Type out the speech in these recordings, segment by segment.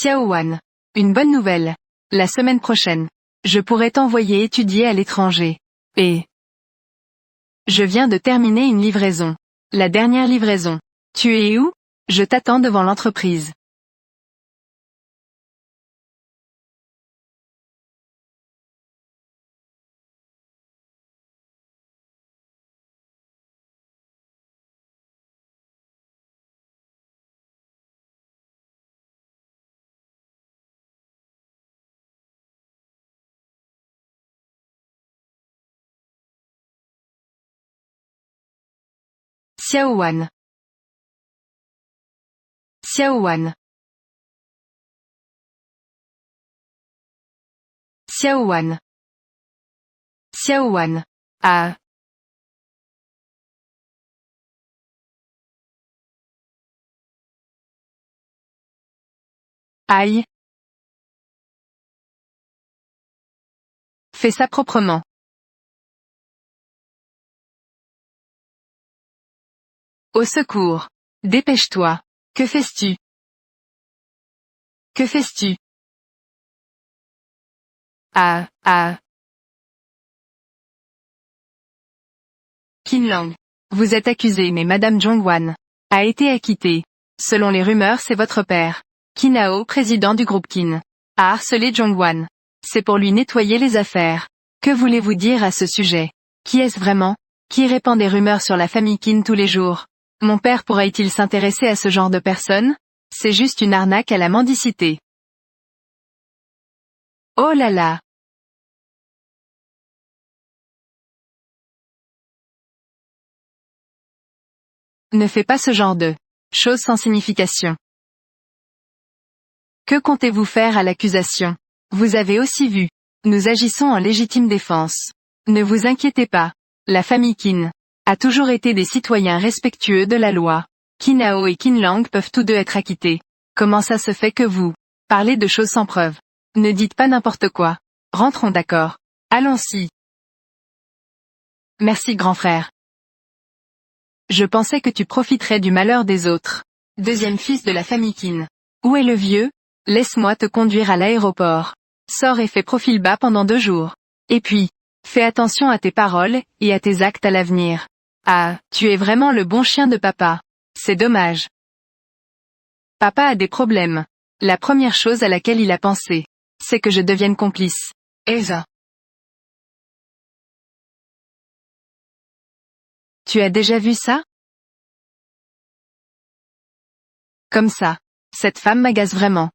Xiaowan. Une bonne nouvelle. La semaine prochaine, je pourrais t'envoyer étudier à l'étranger. Et je viens de terminer une livraison. La dernière livraison. Tu es où? Je t'attends devant l'entreprise. Xiaowan. Xiaowan. Xiaowan. Xiaowan. Ah. Aïe. Fais ça proprement. Au secours. Dépêche-toi. Que fais-tu? Que fais-tu? Ah, ah. Qin Lang. Vous êtes accusé mais Madame Zhongwan a été acquittée. Selon les rumeurs c'est votre père, Qin Hao, président du groupe Qin, a harcelé Zhongwan. C'est pour lui nettoyer les affaires. Que voulez-vous dire à ce sujet? Qui est-ce vraiment? Qui répand des rumeurs sur la famille Qin tous les jours? Mon père pourrait-il s'intéresser à ce genre de personnes? C'est juste une arnaque à la mendicité. Oh là là! Ne fais pas ce genre de choses sans signification. Que comptez-vous faire à l'accusation? Vous avez aussi vu. Nous agissons en légitime défense. Ne vous inquiétez pas. La famille Qin a toujours été des citoyens respectueux de la loi. Qin Hao et Qin Lang peuvent tous deux être acquittés. Comment ça se fait que vous parlez de choses sans preuve? Ne dites pas n'importe quoi. Rentrons d'accord. Allons-y. Merci grand frère. Je pensais que tu profiterais du malheur des autres. Deuxième fils de la famille Qin. Où est le vieux? Laisse-moi te conduire à l'aéroport. Sors et fais profil bas pendant 2 jours. Et puis, fais attention à tes paroles, et à tes actes à l'avenir. Ah, tu es vraiment le bon chien de papa. C'est dommage. Papa a des problèmes. La première chose à laquelle il a pensé, c'est que je devienne complice. Eva. Tu as déjà vu ça? Comme ça. Cette femme m'agace vraiment.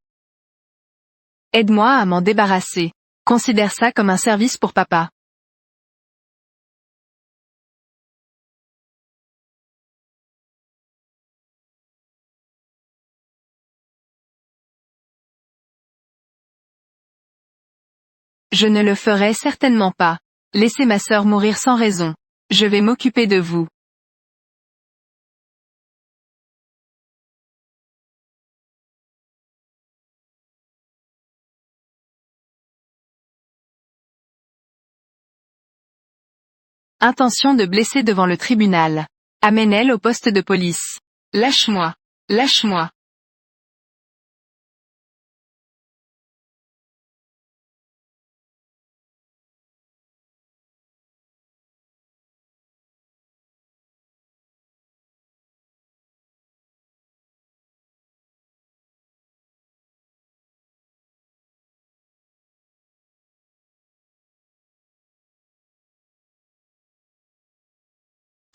Aide-moi à m'en débarrasser. Considère ça comme un service pour papa. Je ne le ferai certainement pas. Laissez ma sœur mourir sans raison. Je vais m'occuper de vous. Intention de blesser devant le tribunal. Amène-elle au poste de police. Lâche-moi. Lâche-moi.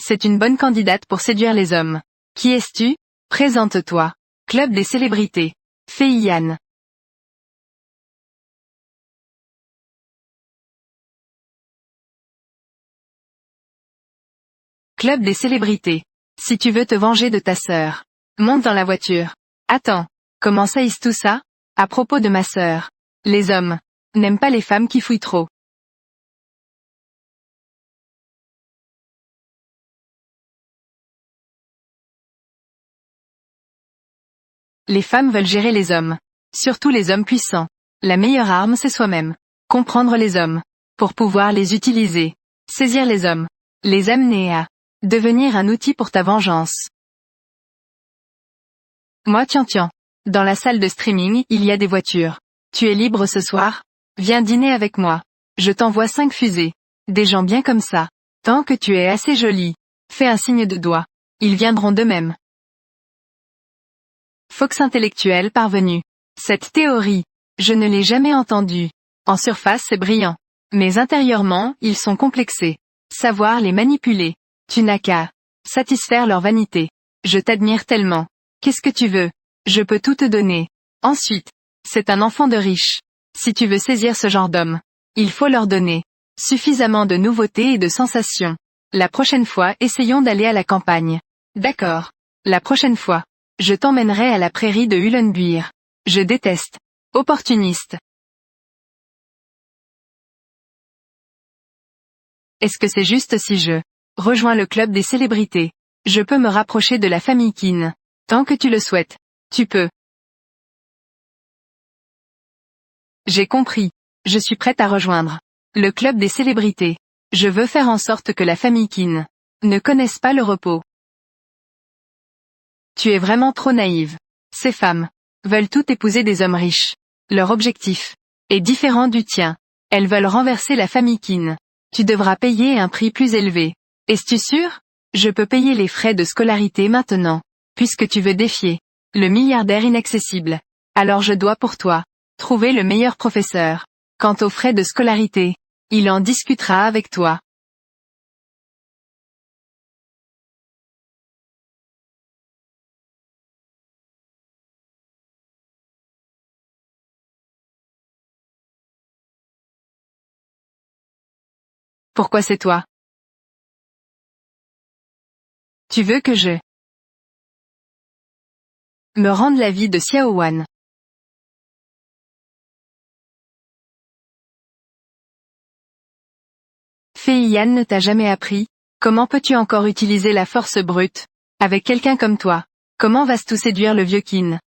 C'est une bonne candidate pour séduire les hommes. Qui es-tu? Présente-toi. Club des célébrités. Fei Yan. Club des célébrités. Si tu veux te venger de ta sœur, monte dans la voiture. Attends. Comment ça hisse tout ça? À propos de ma sœur. Les hommes n'aiment pas les femmes qui fouillent trop. Les femmes veulent gérer les hommes. Surtout les hommes puissants. La meilleure arme c'est soi-même. Comprendre les hommes. Pour pouvoir les utiliser. Saisir les hommes. Les amener à devenir un outil pour ta vengeance. Moi tiens. Dans la salle de streaming, il y a des voitures. Tu es libre ce soir? Viens dîner avec moi. Je t'envoie 5 fusées. Des gens bien comme ça. Tant que tu es assez jolie. Fais un signe de doigt. Ils viendront d'eux-mêmes. Fox intellectuel parvenu. Cette théorie, je ne l'ai jamais entendue. En surface c'est brillant. Mais intérieurement, ils sont complexés. Savoir les manipuler. Tu n'as qu'à satisfaire leur vanité. Je t'admire tellement. Qu'est-ce que tu veux? Je peux tout te donner. Ensuite, c'est un enfant de riche. Si tu veux saisir ce genre d'homme, il faut leur donner suffisamment de nouveautés et de sensations. La prochaine fois, essayons d'aller à la campagne. D'accord. La prochaine fois, je t'emmènerai à la prairie de Hullenbuir. Je déteste. Opportuniste. Est-ce que c'est juste si je rejoins le club des célébrités? Je peux me rapprocher de la famille Keane. Tant que tu le souhaites. Tu peux. J'ai compris. Je suis prête à rejoindre le club des célébrités. Je veux faire en sorte que la famille Keane ne connaisse pas le repos. Tu es vraiment trop naïve. Ces femmes veulent toutes épouser des hommes riches. Leur objectif est différent du tien. Elles veulent renverser la famille Keane. Tu devras payer un prix plus élevé. Es-tu sûr? Je peux payer les frais de scolarité maintenant. Puisque tu veux défier le milliardaire inaccessible. Alors je dois pour toi trouver le meilleur professeur. Quant aux frais de scolarité, il en discutera avec toi. Pourquoi c'est toi? Tu veux que je me rende la vie de Xiao Wan? Fei Yan ne t'a jamais appris? Comment peux-tu encore utiliser la force brute avec quelqu'un comme toi? Comment vas-tu tout séduire le vieux Qin?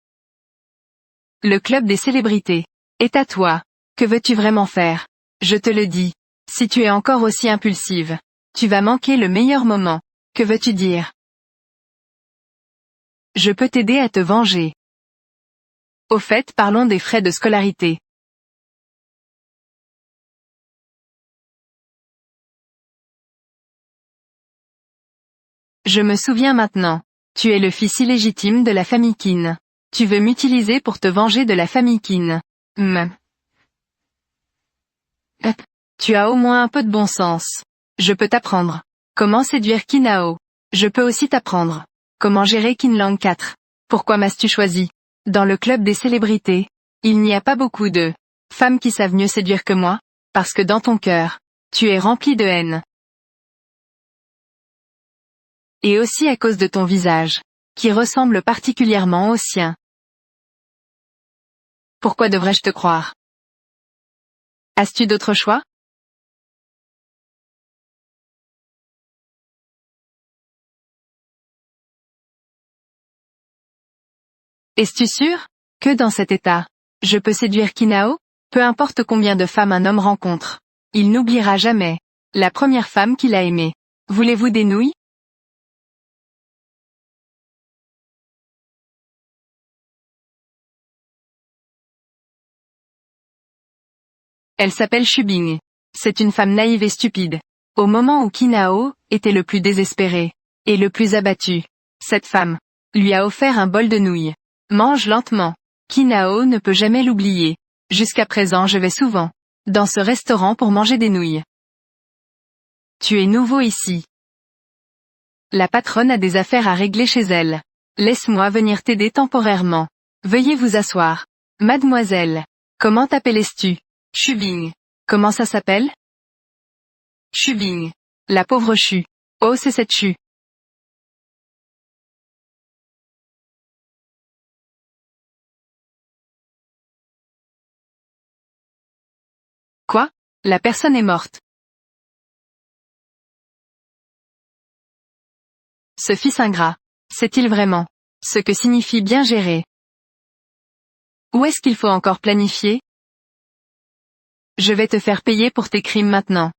Le club des célébrités est à toi. Que veux-tu vraiment faire? Je te le dis. Si tu es encore aussi impulsive, tu vas manquer le meilleur moment. Que veux-tu dire? Je peux t'aider à te venger. Au fait, parlons des frais de scolarité. Je me souviens maintenant. Tu es le fils illégitime de la famille Qin. Tu veux m'utiliser pour te venger de la famille Qin. Tu as au moins un peu de bon sens. Je peux t'apprendre comment séduire Qinao. Je peux aussi t'apprendre comment gérer Qinlang 4. Pourquoi m'as-tu choisi? Dans le club des célébrités, il n'y a pas beaucoup de femmes qui savent mieux séduire que moi, parce que dans ton cœur, tu es rempli de haine. Et aussi à cause de ton visage, qui ressemble particulièrement au sien. Pourquoi devrais-je te croire? As-tu d'autres choix? Es-tu sûr que dans cet état, je peux séduire Kinao? Peu importe combien de femmes un homme rencontre, il n'oubliera jamais la première femme qu'il a aimée. Voulez-vous des nouilles? Elle s'appelle Shubing. C'est une femme naïve et stupide. Au moment où Kinao était le plus désespéré et le plus abattu, cette femme lui a offert un bol de nouilles. Mange lentement. Kinao ne peut jamais l'oublier. Jusqu'à présent je vais souvent dans ce restaurant pour manger des nouilles. Tu es nouveau ici. La patronne a des affaires à régler chez elle. Laisse-moi venir t'aider temporairement. Veuillez vous asseoir. Mademoiselle. Comment t'appelles-tu? Shubing. Comment ça s'appelle? Shubing. La pauvre Chu. Oh c'est cette Chu. Quoi? La personne est morte. Ce fils ingrat. Sait-il vraiment ce que signifie bien gérer? Où est-ce qu'il faut encore planifier? Je vais te faire payer pour tes crimes maintenant.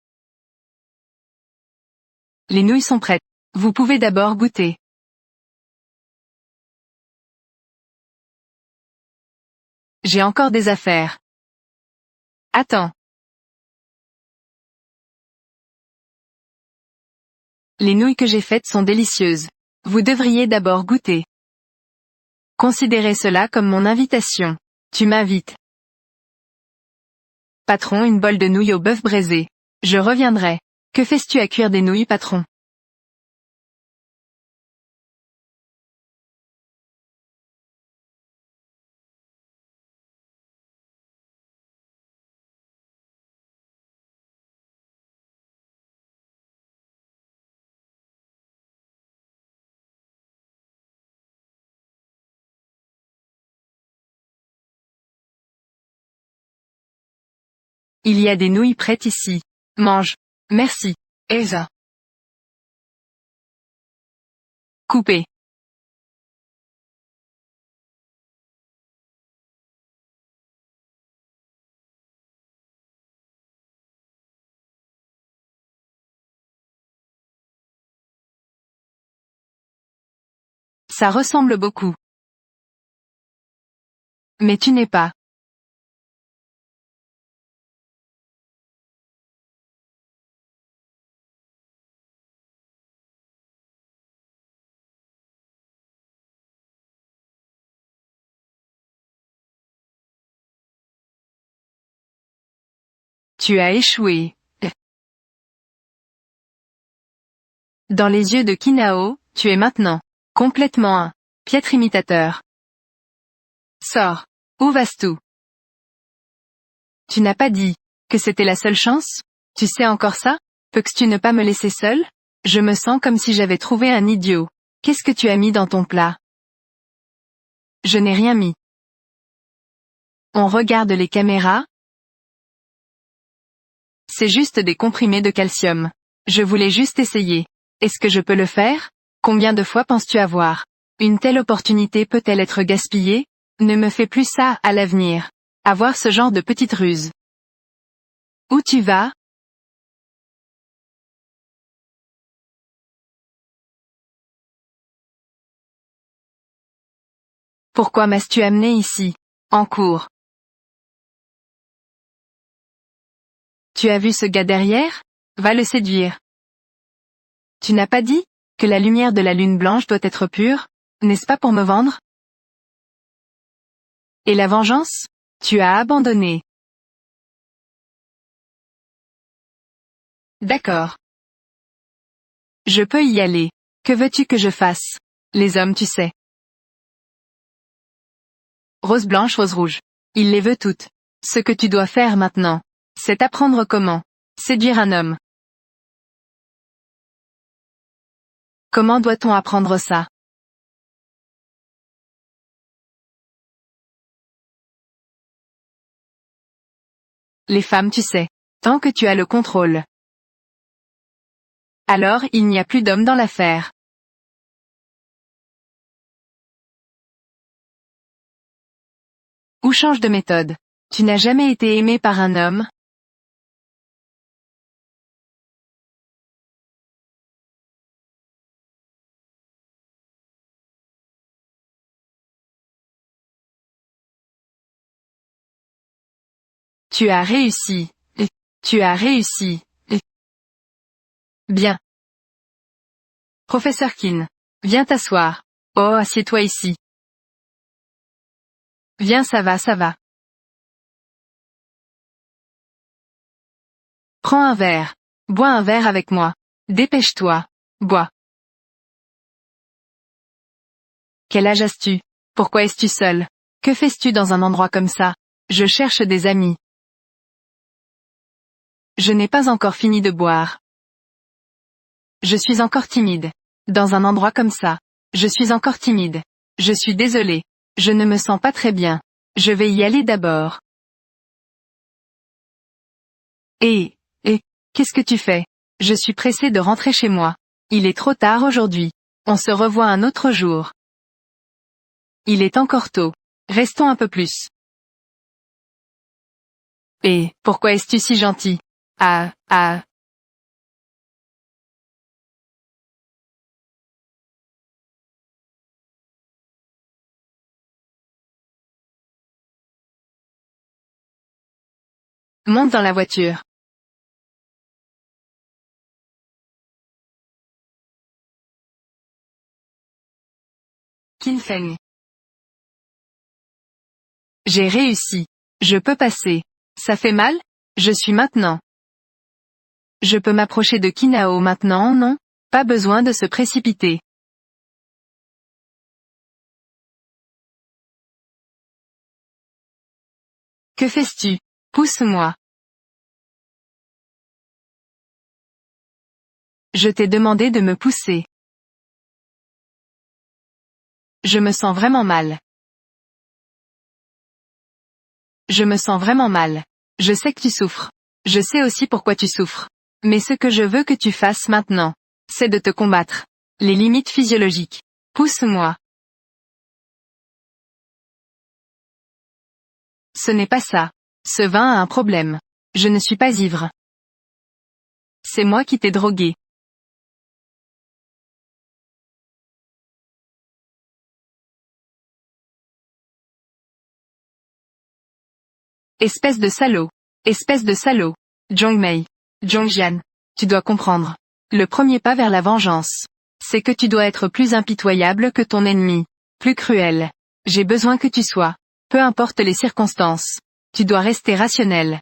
Les nouilles sont prêtes. Vous pouvez d'abord goûter. J'ai encore des affaires. Attends. Les nouilles que j'ai faites sont délicieuses. Vous devriez d'abord goûter. Considérez cela comme mon invitation. Tu m'invites. Patron, une bol de nouilles au bœuf braisé. Je reviendrai. Que fais-tu à cuire des nouilles, patron? Il y a des nouilles prêtes ici. Mange. Merci. Elsa. Coupé. Ça ressemble beaucoup. Mais tu n'es pas. Tu as échoué. Dans les yeux de Kinao, tu es maintenant complètement un piètre imitateur. Sors. Où vas-tu? Tu n'as pas dit que c'était la seule chance? Tu sais encore ça? Peux-tu ne pas me laisser seule? Je me sens comme si j'avais trouvé un idiot. Qu'est-ce que tu as mis dans ton plat? Je n'ai rien mis. On regarde les caméras? C'est juste des comprimés de calcium. Je voulais juste essayer. Est-ce que je peux le faire? Combien de fois penses-tu avoir? Une telle opportunité peut-elle être gaspillée? Ne me fais plus ça à l'avenir. Avoir ce genre de petite ruse. Où tu vas? Pourquoi m'as-tu amené ici? En cours. Tu as vu ce gars derrière? Va le séduire. Tu n'as pas dit que la lumière de la lune blanche doit être pure, n'est-ce pas pour me vendre? Et la vengeance? Tu as abandonné. D'accord. Je peux y aller. Que veux-tu que je fasse? Les hommes, tu sais. Rose blanche, rose rouge. Il les veut toutes. Ce que tu dois faire maintenant, c'est apprendre comment séduire un homme. Comment doit-on apprendre ça? Les femmes, tu sais. Tant que tu as le contrôle. Alors, il n'y a plus d'hommes dans l'affaire. Ou change de méthode. Tu n'as jamais été aimé par un homme? Tu as réussi. Tu as réussi. Bien. Professeur Kin. Viens t'asseoir. Oh, assieds-toi ici. Viens, ça va, ça va. Prends un verre. Bois un verre avec moi. Dépêche-toi. Bois. Quel âge as-tu? Pourquoi es-tu seul? Que fais-tu dans un endroit comme ça? Je cherche des amis. Je n'ai pas encore fini de boire. Je suis encore timide. Dans un endroit comme ça. Je suis encore timide. Je suis désolé. Je ne me sens pas très bien. Je vais y aller d'abord. Qu'est-ce que tu fais? Je suis pressé de rentrer chez moi. Il est trop tard aujourd'hui. On se revoit un autre jour. Il est encore tôt. Restons un peu plus. Pourquoi es-tu si gentil? Ah. Monte dans la voiture. Qin Feng. J'ai réussi. Je peux passer. Ça fait mal? Je suis maintenant. Je peux m'approcher de Kinao maintenant, non? Pas besoin de se précipiter. Que fais-tu? Pousse-moi. Je t'ai demandé de me pousser. Je me sens vraiment mal. Je me sens vraiment mal. Je sais que tu souffres. Je sais aussi pourquoi tu souffres. Mais ce que je veux que tu fasses maintenant, c'est de te combattre. Les limites physiologiques. Pousse-moi. Ce n'est pas ça. Ce vin a un problème. Je ne suis pas ivre. C'est moi qui t'ai drogué. Espèce de salaud. Espèce de salaud. Zhongmei. Zhongjian. Tu dois comprendre. Le premier pas vers la vengeance. C'est que tu dois être plus impitoyable que ton ennemi. Plus cruel. J'ai besoin que tu sois. Peu importe les circonstances. Tu dois rester rationnel.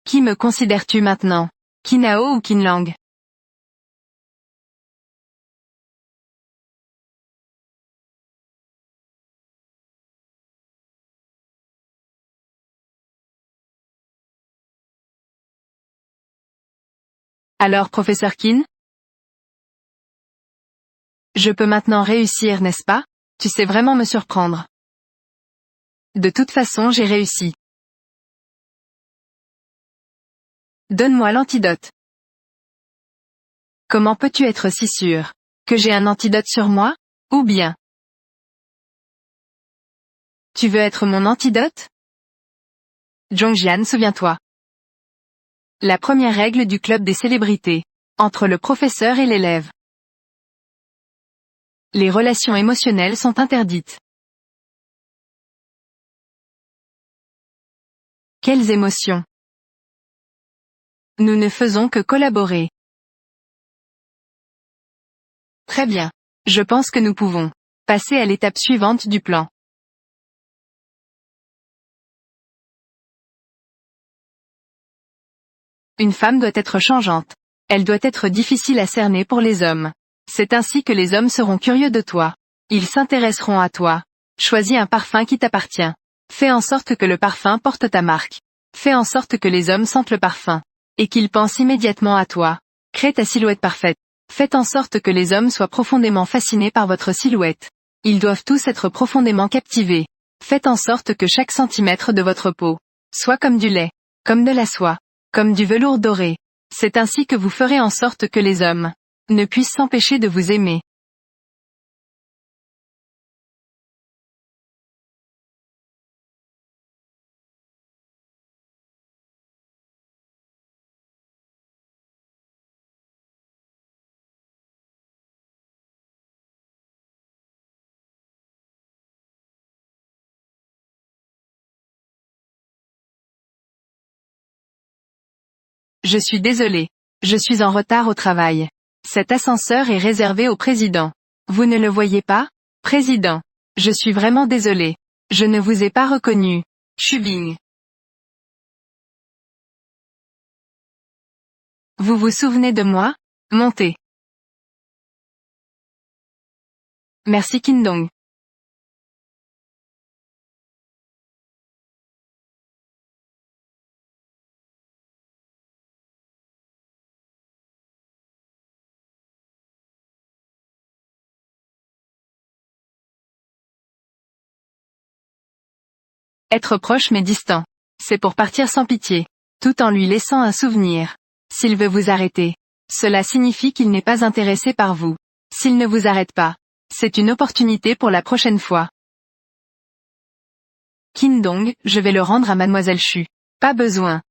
Qui me considères-tu maintenant? Kinao ou Kinlang? Alors professeur Qin? Je peux maintenant réussir, n'est-ce pas? Tu sais vraiment me surprendre. De toute façon j'ai réussi. Donne-moi l'antidote. Comment peux-tu être si sûr? Que j'ai un antidote sur moi? Ou bien? Tu veux être mon antidote? Zhongjian, souviens-toi. La première règle du club des célébrités. Entre le professeur et l'élève. Les relations émotionnelles sont interdites. Quelles émotions? Nous ne faisons que collaborer. Très bien. Je pense que nous pouvons passer à l'étape suivante du plan. Une femme doit être changeante. Elle doit être difficile à cerner pour les hommes. C'est ainsi que les hommes seront curieux de toi. Ils s'intéresseront à toi. Choisis un parfum qui t'appartient. Fais en sorte que le parfum porte ta marque. Fais en sorte que les hommes sentent le parfum. Et qu'ils pensent immédiatement à toi. Crée ta silhouette parfaite. Faites en sorte que les hommes soient profondément fascinés par votre silhouette. Ils doivent tous être profondément captivés. Faites en sorte que chaque centimètre de votre peau soit comme du lait, comme de la soie, comme du velours doré. C'est ainsi que vous ferez en sorte que les hommes ne puissent s'empêcher de vous aimer. Je suis désolé. Je suis en retard au travail. Cet ascenseur est réservé au président. Vous ne le voyez pas? Président. Je suis vraiment désolé. Je ne vous ai pas reconnu. Shubing. Vous vous souvenez de moi? Montez. Merci Kindong. Être proche mais distant. C'est pour partir sans pitié. Tout en lui laissant un souvenir. S'il veut vous arrêter, cela signifie qu'il n'est pas intéressé par vous. S'il ne vous arrête pas, c'est une opportunité pour la prochaine fois. Qin Dong, je vais le rendre à mademoiselle Chu. Pas besoin.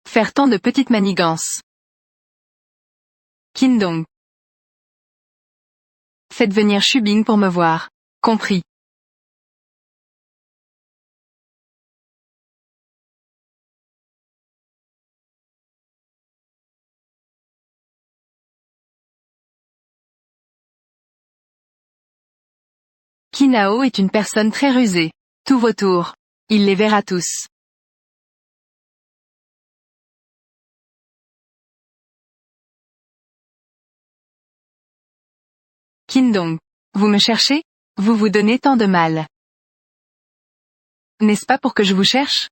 Faire tant de petites manigances. Qin Dong. Faites venir Shubing pour me voir. Compris. Qinao est une personne très rusée. Tous vos tours. Il les verra tous. Qin Dong. Vous me cherchez? Vous vous donnez tant de mal. N'est-ce pas pour que je vous cherche?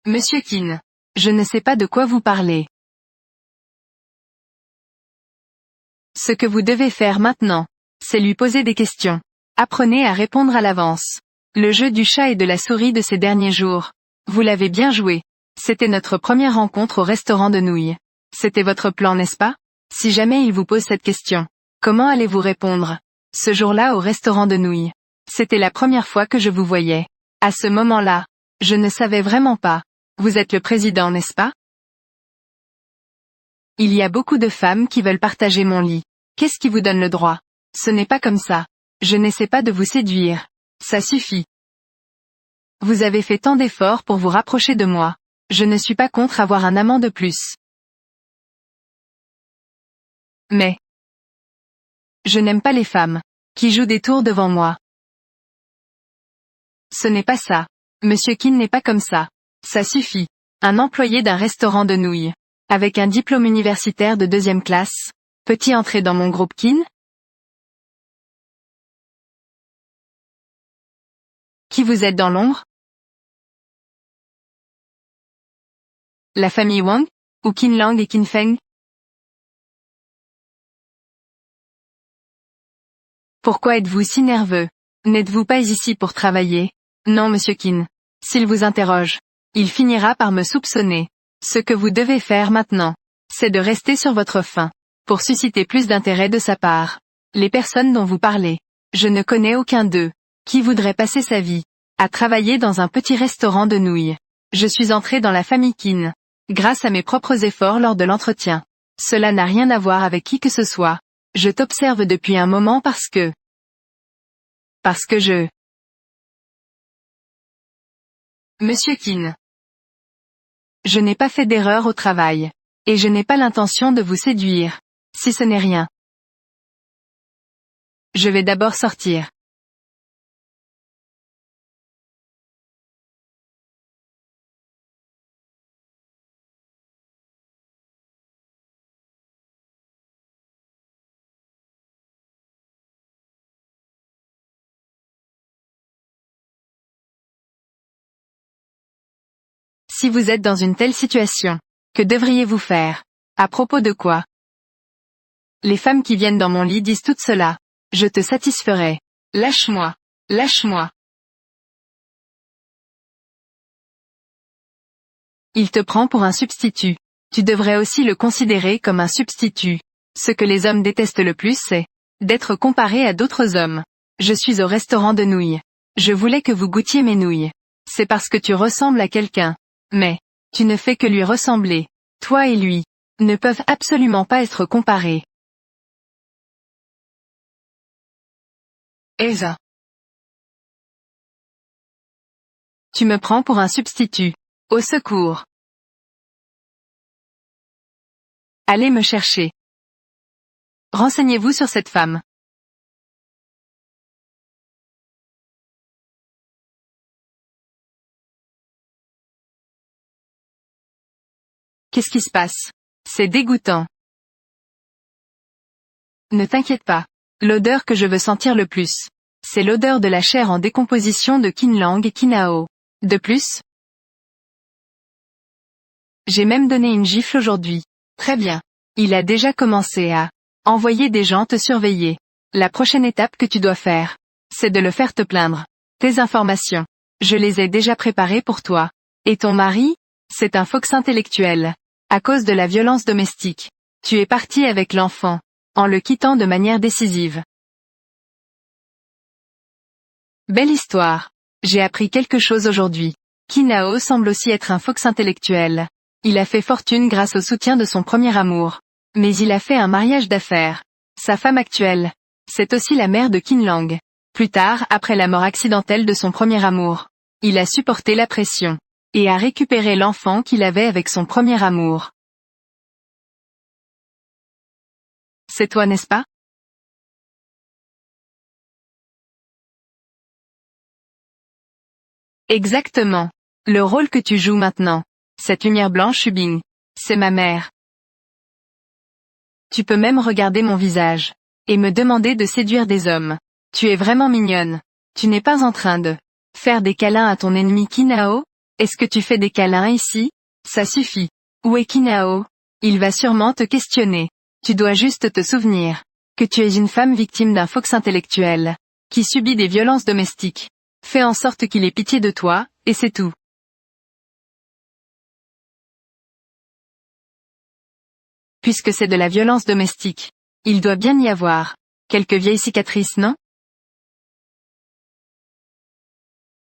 Monsieur Qin. Je ne sais pas de quoi vous parlez. Ce que vous devez faire maintenant, c'est lui poser des questions. Apprenez à répondre à l'avance. Le jeu du chat et de la souris de ces derniers jours. Vous l'avez bien joué. C'était notre première rencontre au restaurant de nouilles. C'était votre plan, n'est-ce pas? Si jamais il vous pose cette question, comment allez-vous répondre? Ce jour-là au restaurant de nouilles. C'était la première fois que je vous voyais. À ce moment-là, je ne savais vraiment pas. Vous êtes le président, n'est-ce pas? Il y a beaucoup de femmes qui veulent partager mon lit. Qu'est-ce qui vous donne le droit? Ce n'est pas comme ça. Je n'essaie pas de vous séduire. Ça suffit. Vous avez fait tant d'efforts pour vous rapprocher de moi. Je ne suis pas contre avoir un amant de plus. Mais je n'aime pas les femmes qui jouent des tours devant moi. Ce n'est pas ça. Monsieur Qin n'est pas comme ça. Ça suffit. Un employé d'un restaurant de nouilles. Avec un diplôme universitaire de 2e classe. Peut-il entrer dans mon groupe Qin? Qui vous êtes dans l'ombre? La famille Wang? Ou Qin Lang et Qin Feng? Pourquoi êtes-vous si nerveux? N'êtes-vous pas ici pour travailler? Non, monsieur Qin. S'il vous interroge, il finira par me soupçonner. Ce que vous devez faire maintenant, c'est de rester sur votre faim, pour susciter plus d'intérêt de sa part. Les personnes dont vous parlez, je ne connais aucun d'eux, qui voudrait passer sa vie, à travailler dans un petit restaurant de nouilles. Je suis entré dans la famille Qin, grâce à mes propres efforts lors de l'entretien. Cela n'a rien à voir avec qui que ce soit. Je t'observe depuis un moment parce que je... Monsieur Qin. Je n'ai pas fait d'erreur au travail. Et je n'ai pas l'intention de vous séduire. Si ce n'est rien. Je vais d'abord sortir. Si vous êtes dans une telle situation, que devriez-vous faire? À propos de quoi? Les femmes qui viennent dans mon lit disent tout cela. Je te satisferai. Lâche-moi. Lâche-moi. Il te prend pour un substitut. Tu devrais aussi le considérer comme un substitut. Ce que les hommes détestent le plus c'est d'être comparé à d'autres hommes. Je suis au restaurant de nouilles. Je voulais que vous goûtiez mes nouilles. C'est parce que tu ressembles à quelqu'un. Mais, tu ne fais que lui ressembler. Toi et lui ne peuvent absolument pas être comparés. Elsa. Tu me prends pour un substitut. Au secours. Allez me chercher. Renseignez-vous sur cette femme. Qu'est-ce qui se passe? C'est dégoûtant. Ne t'inquiète pas. L'odeur que je veux sentir le plus, c'est l'odeur de la chair en décomposition de Qin Lang et Qinao. De plus, j'ai même donné une gifle aujourd'hui. Très bien. Il a déjà commencé à envoyer des gens te surveiller. La prochaine étape que tu dois faire, c'est de le faire te plaindre. Tes informations, je les ai déjà préparées pour toi. Et ton mari, c'est un fox intellectuel. À cause de la violence domestique, tu es parti avec l'enfant, en le quittant de manière décisive. Belle histoire. J'ai appris quelque chose aujourd'hui. Qinao semble aussi être un fox intellectuel. Il a fait fortune grâce au soutien de son premier amour. Mais il a fait un mariage d'affaires. Sa femme actuelle, c'est aussi la mère de Qin Lang. Plus tard, après la mort accidentelle de son premier amour, il a supporté la pression et a récupéré l'enfant qu'il avait avec son premier amour. C'est toi, n'est-ce pas? Exactement. Le rôle que tu joues maintenant. Cette lumière blanche Shubing. C'est ma mère. Tu peux même regarder mon visage. Et me demander de séduire des hommes. Tu es vraiment mignonne. Tu n'es pas en train de faire des câlins à ton ennemi Qinao? Est-ce que tu fais des câlins ici? Ça suffit. Où est Qinao? Il va sûrement te questionner. Tu dois juste te souvenir que tu es une femme victime d'un fox intellectuel, qui subit des violences domestiques. Fais en sorte qu'il ait pitié de toi, et c'est tout. Puisque c'est de la violence domestique, il doit bien y avoir quelques vieilles cicatrices, non?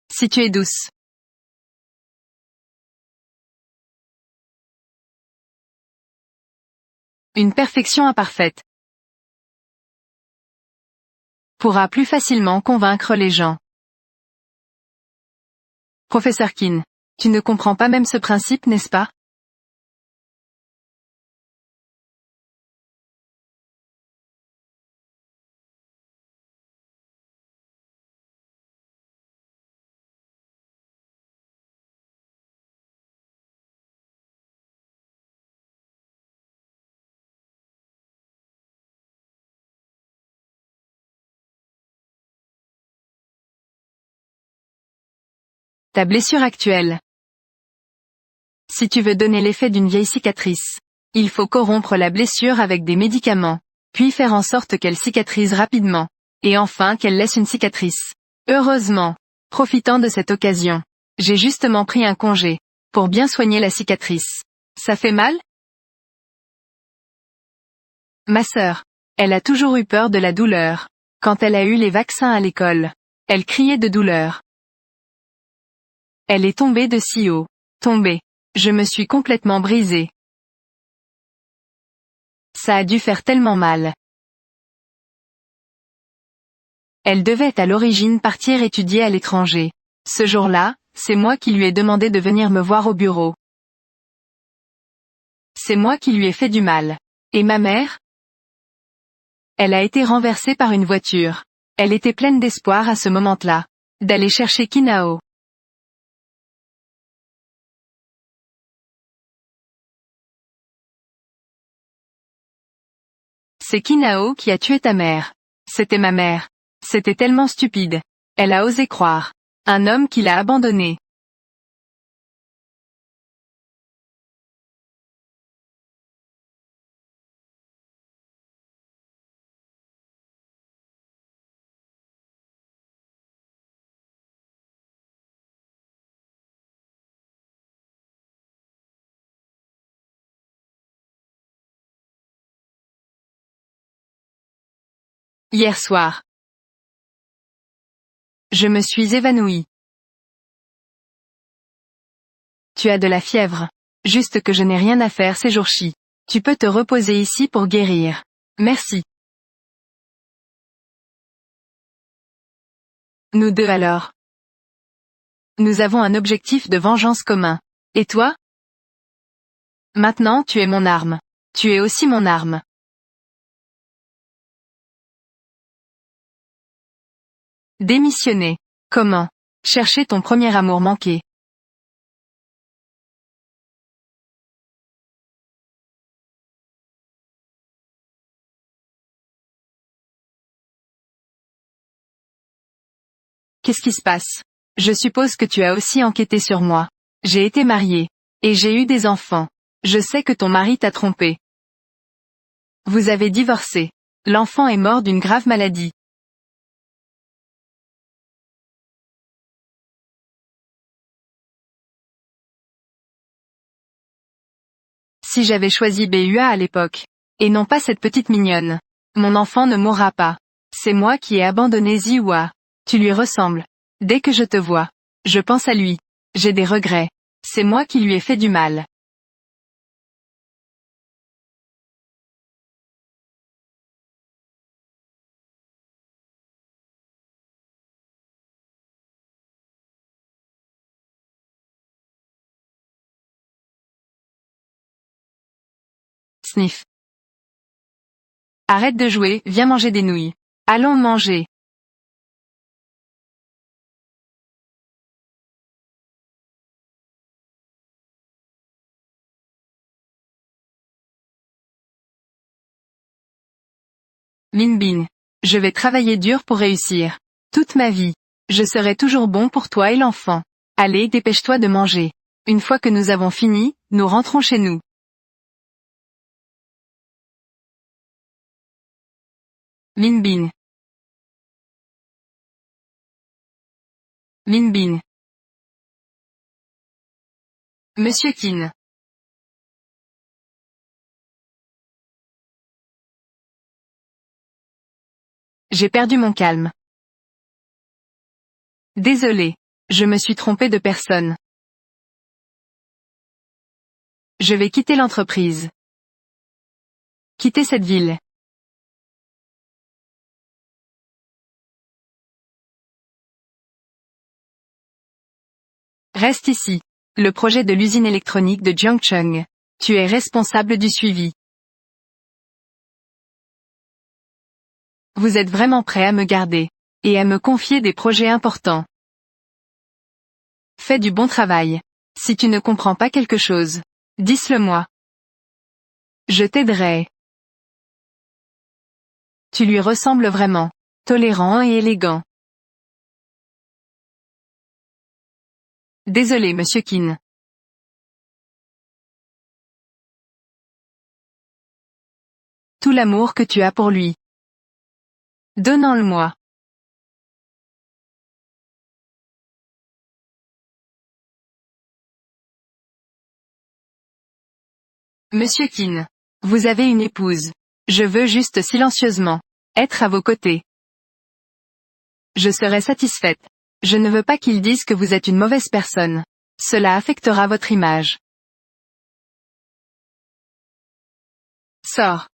Si tu es douce. Une perfection imparfaite pourra plus facilement convaincre les gens. Professeur Qin, tu ne comprends pas même ce principe, n'est-ce pas? Ta blessure actuelle. Si tu veux donner l'effet d'une vieille cicatrice, il faut corrompre la blessure avec des médicaments, puis faire en sorte qu'elle cicatrise rapidement, et enfin qu'elle laisse une cicatrice. Heureusement, profitant de cette occasion, j'ai justement pris un congé, pour bien soigner la cicatrice. Ça fait mal? Ma sœur. Elle a toujours eu peur de la douleur. Quand elle a eu les vaccins à l'école, elle criait de douleur. Elle est tombée de si haut. Tombée. Je me suis complètement brisée. Ça a dû faire tellement mal. Elle devait à l'origine partir étudier à l'étranger. Ce jour-là, c'est moi qui lui ai demandé de venir me voir au bureau. C'est moi qui lui ai fait du mal. Et ma mère? Elle a été renversée par une voiture. Elle était pleine d'espoir à ce moment-là, d'aller chercher Qinao. C'est Qinao qui a tué ta mère. C'était ma mère. C'était tellement stupide. Elle a osé croire. Un homme qui l'a abandonnée. Hier soir. Je me suis évanouie. Tu as de la fièvre. Juste que je n'ai rien à faire ces jours-ci. Tu peux te reposer ici pour guérir. Merci. Nous deux alors. Nous avons un objectif de vengeance commun. Et toi? Maintenant tu es mon arme. Tu es aussi mon arme. Démissionner. Comment? Chercher ton premier amour manqué. Qu'est-ce qui se passe? Je suppose que tu as aussi enquêté sur moi. J'ai été mariée. Et j'ai eu des enfants. Je sais que ton mari t'a trompé. Vous avez divorcé. L'enfant est mort d'une grave maladie. Si j'avais choisi BUA à l'époque. Et non pas cette petite mignonne. Mon enfant ne mourra pas. C'est moi qui ai abandonné Ziwa. Tu lui ressembles. Dès que je te vois. Je pense à lui. J'ai des regrets. C'est moi qui lui ai fait du mal. Sniff. Arrête de jouer, viens manger des nouilles. Allons manger. Minbin. Je vais travailler dur pour réussir. Toute ma vie. Je serai toujours bon pour toi et l'enfant. Allez, dépêche-toi de manger. Une fois que nous avons fini, nous rentrons chez nous. Minbin. Minbin. Monsieur Qin. J'ai perdu mon calme. Désolé. Je me suis trompé de personne. Je vais quitter l'entreprise. Quitter cette ville. Reste ici. Le projet de l'usine électronique de Jiangcheng. Tu es responsable du suivi. Vous êtes vraiment prêt à me garder. Et à me confier des projets importants. Fais du bon travail. Si tu ne comprends pas quelque chose, dis-le-moi. Je t'aiderai. Tu lui ressembles vraiment. Tolérant et élégant. Désolé monsieur Qin. Tout l'amour que tu as pour lui. Donnant-le-moi. Monsieur Qin. Vous avez une épouse. Je veux juste silencieusement être à vos côtés. Je serai satisfaite. Je ne veux pas qu'ils disent que vous êtes une mauvaise personne. Cela affectera votre image. Sors.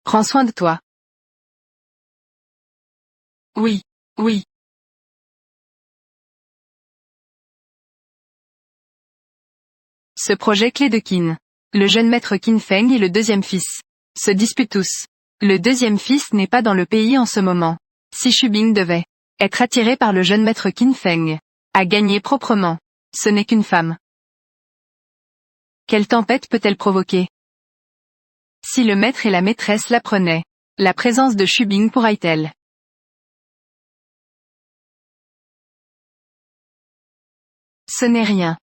Prends soin de toi. Oui, oui. Ce projet clé de Qin. Le jeune maître Qin Feng et le deuxième fils se disputent tous. Le deuxième fils n'est pas dans le pays en ce moment. Si Shubing devait être attiré par le jeune maître Qin Feng, à gagner proprement, ce n'est qu'une femme. Quelle tempête peut-elle provoquer? Si le maître et la maîtresse l'apprenaient, la présence de Shubing pourrait-elle? Ce n'est rien.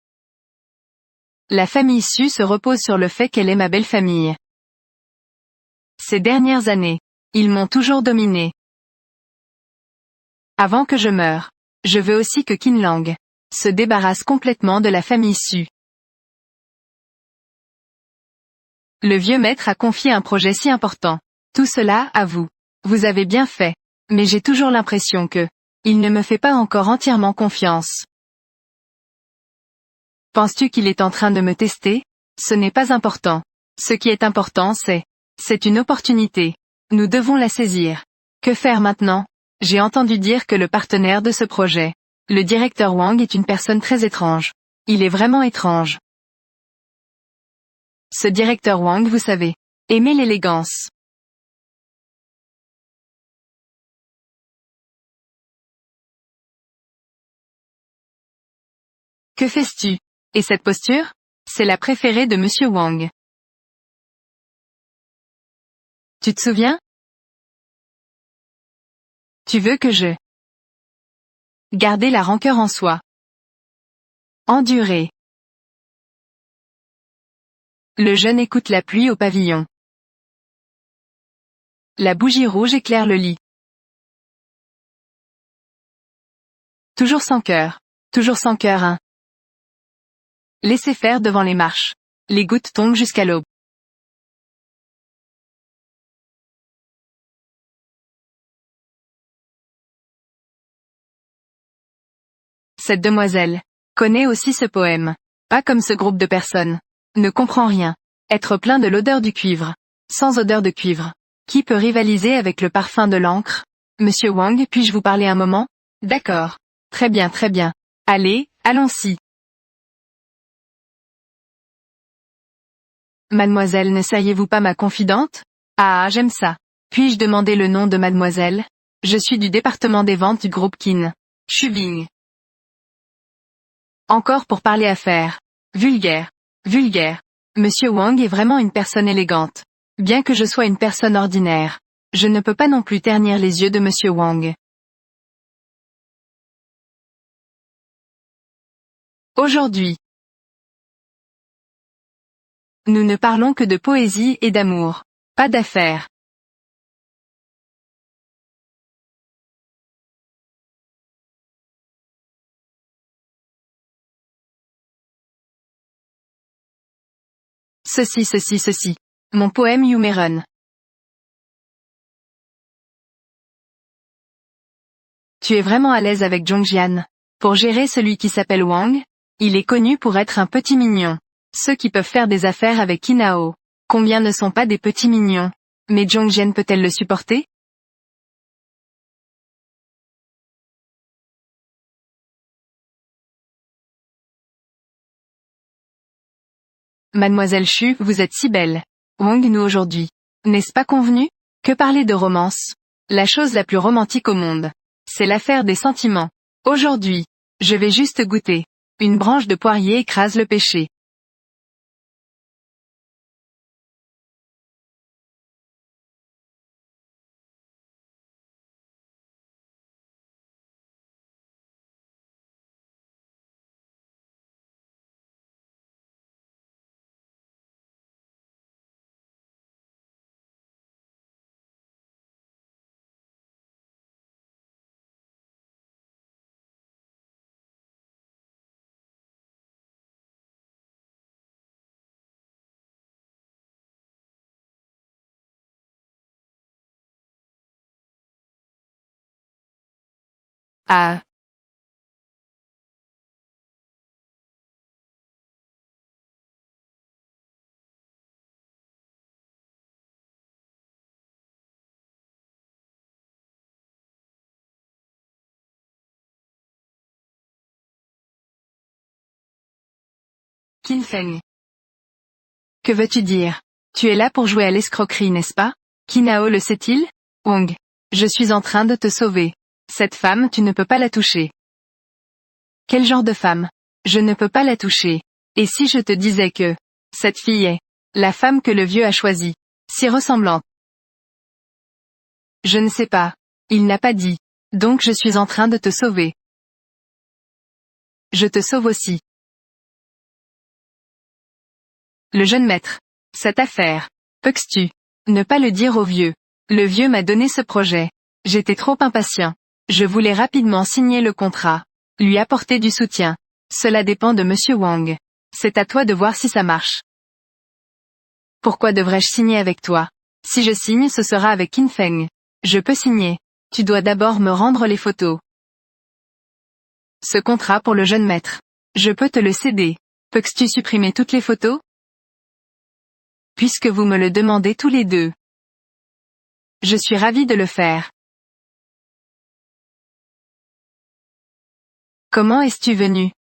La famille Su se repose sur le fait qu'elle est ma belle famille. Ces dernières années, ils m'ont toujours dominé. Avant que je meure, je veux aussi que Qin Lang se débarrasse complètement de la famille Su. Le vieux maître a confié un projet si important. Tout cela à vous. Vous avez bien fait. Mais j'ai toujours l'impression que, il ne me fait pas encore entièrement confiance. Penses-tu qu'il est en train de me tester? Ce n'est pas important. Ce qui est important c'est une opportunité. Nous devons la saisir. Que faire maintenant? J'ai entendu dire que le partenaire de ce projet, le directeur Wang, est une personne très étrange. Il est vraiment étrange. Ce directeur Wang, vous savez, aimait l'élégance. Que fais-tu? Et cette posture? C'est la préférée de Monsieur Wang. Tu te souviens? Tu veux que je... Garder la rancœur en soi. Endurer. Le jeune écoute la pluie au pavillon. La bougie rouge éclaire le lit. Toujours sans cœur. Toujours sans cœur, hein. Laissez faire devant les marches. Les gouttes tombent jusqu'à l'aube. Cette demoiselle connaît aussi ce poème. Pas comme ce groupe de personnes. Ne comprend rien. Être plein de l'odeur du cuivre. Sans odeur de cuivre. Qui peut rivaliser avec le parfum de l'encre? Monsieur Wang, puis-je vous parler un moment? D'accord. Très bien, très bien. Allez, allons-y. Mademoiselle, ne seriez-vous pas ma confidente? Ah, j'aime ça. Puis-je demander le nom de mademoiselle? Je suis du département des ventes du groupe Qin. Shubing. Encore pour parler affaires. Vulgaire. Vulgaire. Monsieur Wang est vraiment une personne élégante. Bien que je sois une personne ordinaire, je ne peux pas non plus ternir les yeux de Monsieur Wang. Aujourd'hui, nous ne parlons que de poésie et d'amour. Pas d'affaires. Ceci. Mon poème Yumeron. Tu es vraiment à l'aise avec Zhongjian. Pour gérer celui qui s'appelle Wang, il est connu pour être un petit mignon. Ceux qui peuvent faire des affaires avec Kinao. Combien ne sont pas des petits mignons? Mais Zhongjian peut-elle le supporter? Mademoiselle Chu, vous êtes si belle. Wang, nous aujourd'hui. N'est-ce pas convenu? Que parler de romance? La chose la plus romantique au monde. C'est l'affaire des sentiments. Aujourd'hui. Je vais juste goûter. Une branche de poirier écrase le péché. Ah. Qin Feng. Que veux-tu dire? Tu es là pour jouer à l'escroquerie, n'est-ce pas? Kinao le sait-il? Wang. Je suis en train de te sauver. Cette femme, tu ne peux pas la toucher. Quel genre de femme? Je ne peux pas la toucher. Et si je te disais que cette fille est la femme que le vieux a choisie, si ressemblante? Je ne sais pas. Il n'a pas dit. Donc je suis en train de te sauver. Je te sauve aussi. Le jeune maître. Cette affaire. Peux-tu ne pas le dire au vieux? Le vieux m'a donné ce projet. J'étais trop impatient. Je voulais rapidement signer le contrat. Lui apporter du soutien. Cela dépend de Monsieur Wang. C'est à toi de voir si ça marche. Pourquoi devrais-je signer avec toi? Si je signe, ce sera avec Qin Feng. Je peux signer. Tu dois d'abord me rendre les photos. Ce contrat pour le jeune maître. Je peux te le céder. Peux-tu supprimer toutes les photos? Puisque vous me le demandez tous les deux. Je suis ravi de le faire. Comment es-tu venu?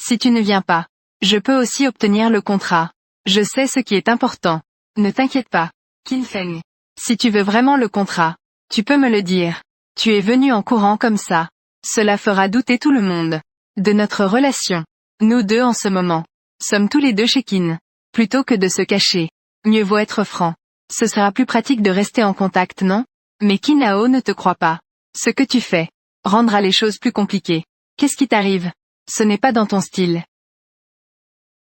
Si tu ne viens pas, je peux aussi obtenir le contrat. Je sais ce qui est important. Ne t'inquiète pas. Qin Feng. Si tu veux vraiment le contrat, tu peux me le dire. Tu es venu en courant comme ça. Cela fera douter tout le monde. De notre relation. Nous deux en ce moment. Sommes tous les deux chez Qin. Plutôt que de se cacher. Mieux vaut être franc. Ce sera plus pratique de rester en contact, non? Mais Qinao ne te croit pas. Ce que tu fais rendra les choses plus compliquées. Qu'est-ce qui t'arrive? Ce n'est pas dans ton style.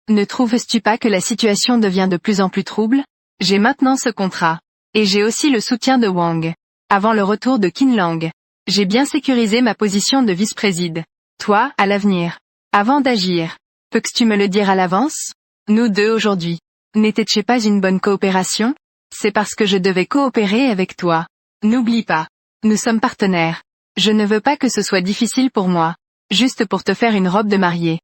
Ne trouves-tu pas que la situation devient de plus en plus trouble? J'ai maintenant ce contrat. Et j'ai aussi le soutien de Wang. Avant le retour de Qin Lang. J'ai bien sécurisé ma position de vice-président. Toi, à l'avenir. Avant d'agir. Peux-tu me le dire à l'avance? Nous deux aujourd'hui. N'était-ce pas une bonne coopération? C'est parce que je devais coopérer avec toi. N'oublie pas. Nous sommes partenaires. Je ne veux pas que ce soit difficile pour moi. Juste pour te faire une robe de mariée.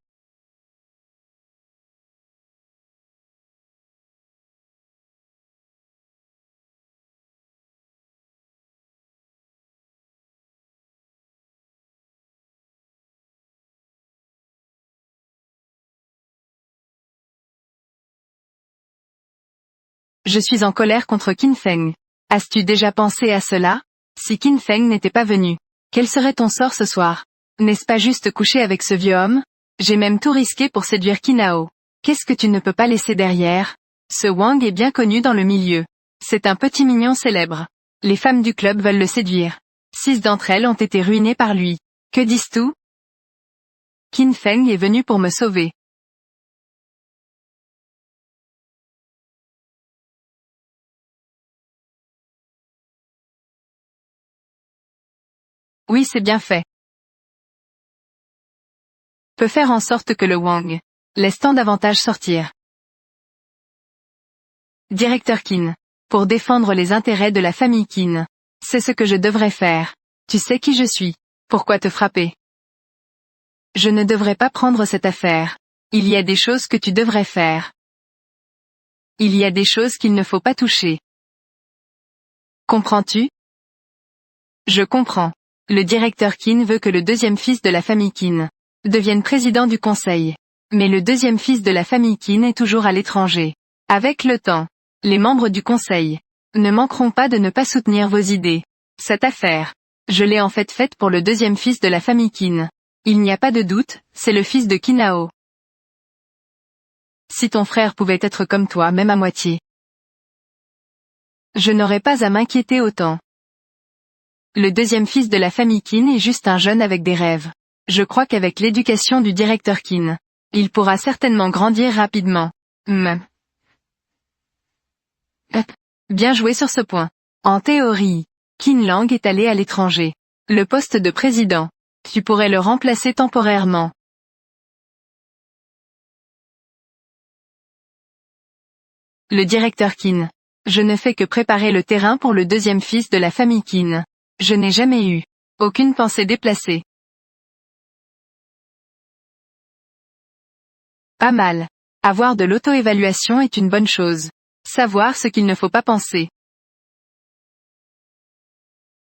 Je suis en colère contre Qin Feng. As-tu déjà pensé à cela? Si Qin Feng n'était pas venu, quel serait ton sort ce soir? N'est-ce pas juste coucher avec ce vieux homme? J'ai même tout risqué pour séduire Qinao. Qu'est-ce que tu ne peux pas laisser derrière? Ce Wang est bien connu dans le milieu. C'est un petit mignon célèbre. Les femmes du club veulent le séduire. 6 d'entre elles ont été ruinées par lui. Que dis-tu? Qin Feng est venu pour me sauver. Oui, c'est bien fait. Peut faire en sorte que le Wang laisse tant davantage sortir. Directeur Qin. Pour défendre les intérêts de la famille Qin. C'est ce que je devrais faire. Tu sais qui je suis. Pourquoi te frapper? Je ne devrais pas prendre cette affaire. Il y a des choses que tu devrais faire. Il y a des choses qu'il ne faut pas toucher. Comprends-tu? Je comprends. Le directeur Qin veut que le deuxième fils de la famille Qin devienne président du conseil. Mais le deuxième fils de la famille Qin est toujours à l'étranger. Avec le temps, les membres du conseil ne manqueront pas de ne pas soutenir vos idées. Cette affaire, je l'ai en fait faite pour le deuxième fils de la famille Qin. Il n'y a pas de doute, c'est le fils de Qinao. Si ton frère pouvait être comme toi même à moitié, je n'aurais pas à m'inquiéter autant. Le deuxième fils de la famille Qin est juste un jeune avec des rêves. Je crois qu'avec l'éducation du directeur Qin, il pourra certainement grandir rapidement. Bien joué sur ce point. En théorie, Qin Lang est allé à l'étranger. Le poste de président. Tu pourrais le remplacer temporairement. Le directeur Qin. Je ne fais que préparer le terrain pour le deuxième fils de la famille Qin. Je n'ai jamais eu aucune pensée déplacée. Pas mal. Avoir de l'auto-évaluation est une bonne chose. Savoir ce qu'il ne faut pas penser.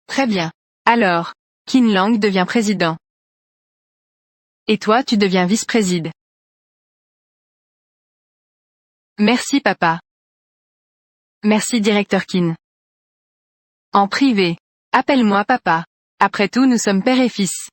Très bien. Alors, Qin Lang devient président. Et toi tu deviens vice-président. Merci papa. Merci directeur Qin. En privé. Appelle-moi papa. Après tout nous sommes père et fils.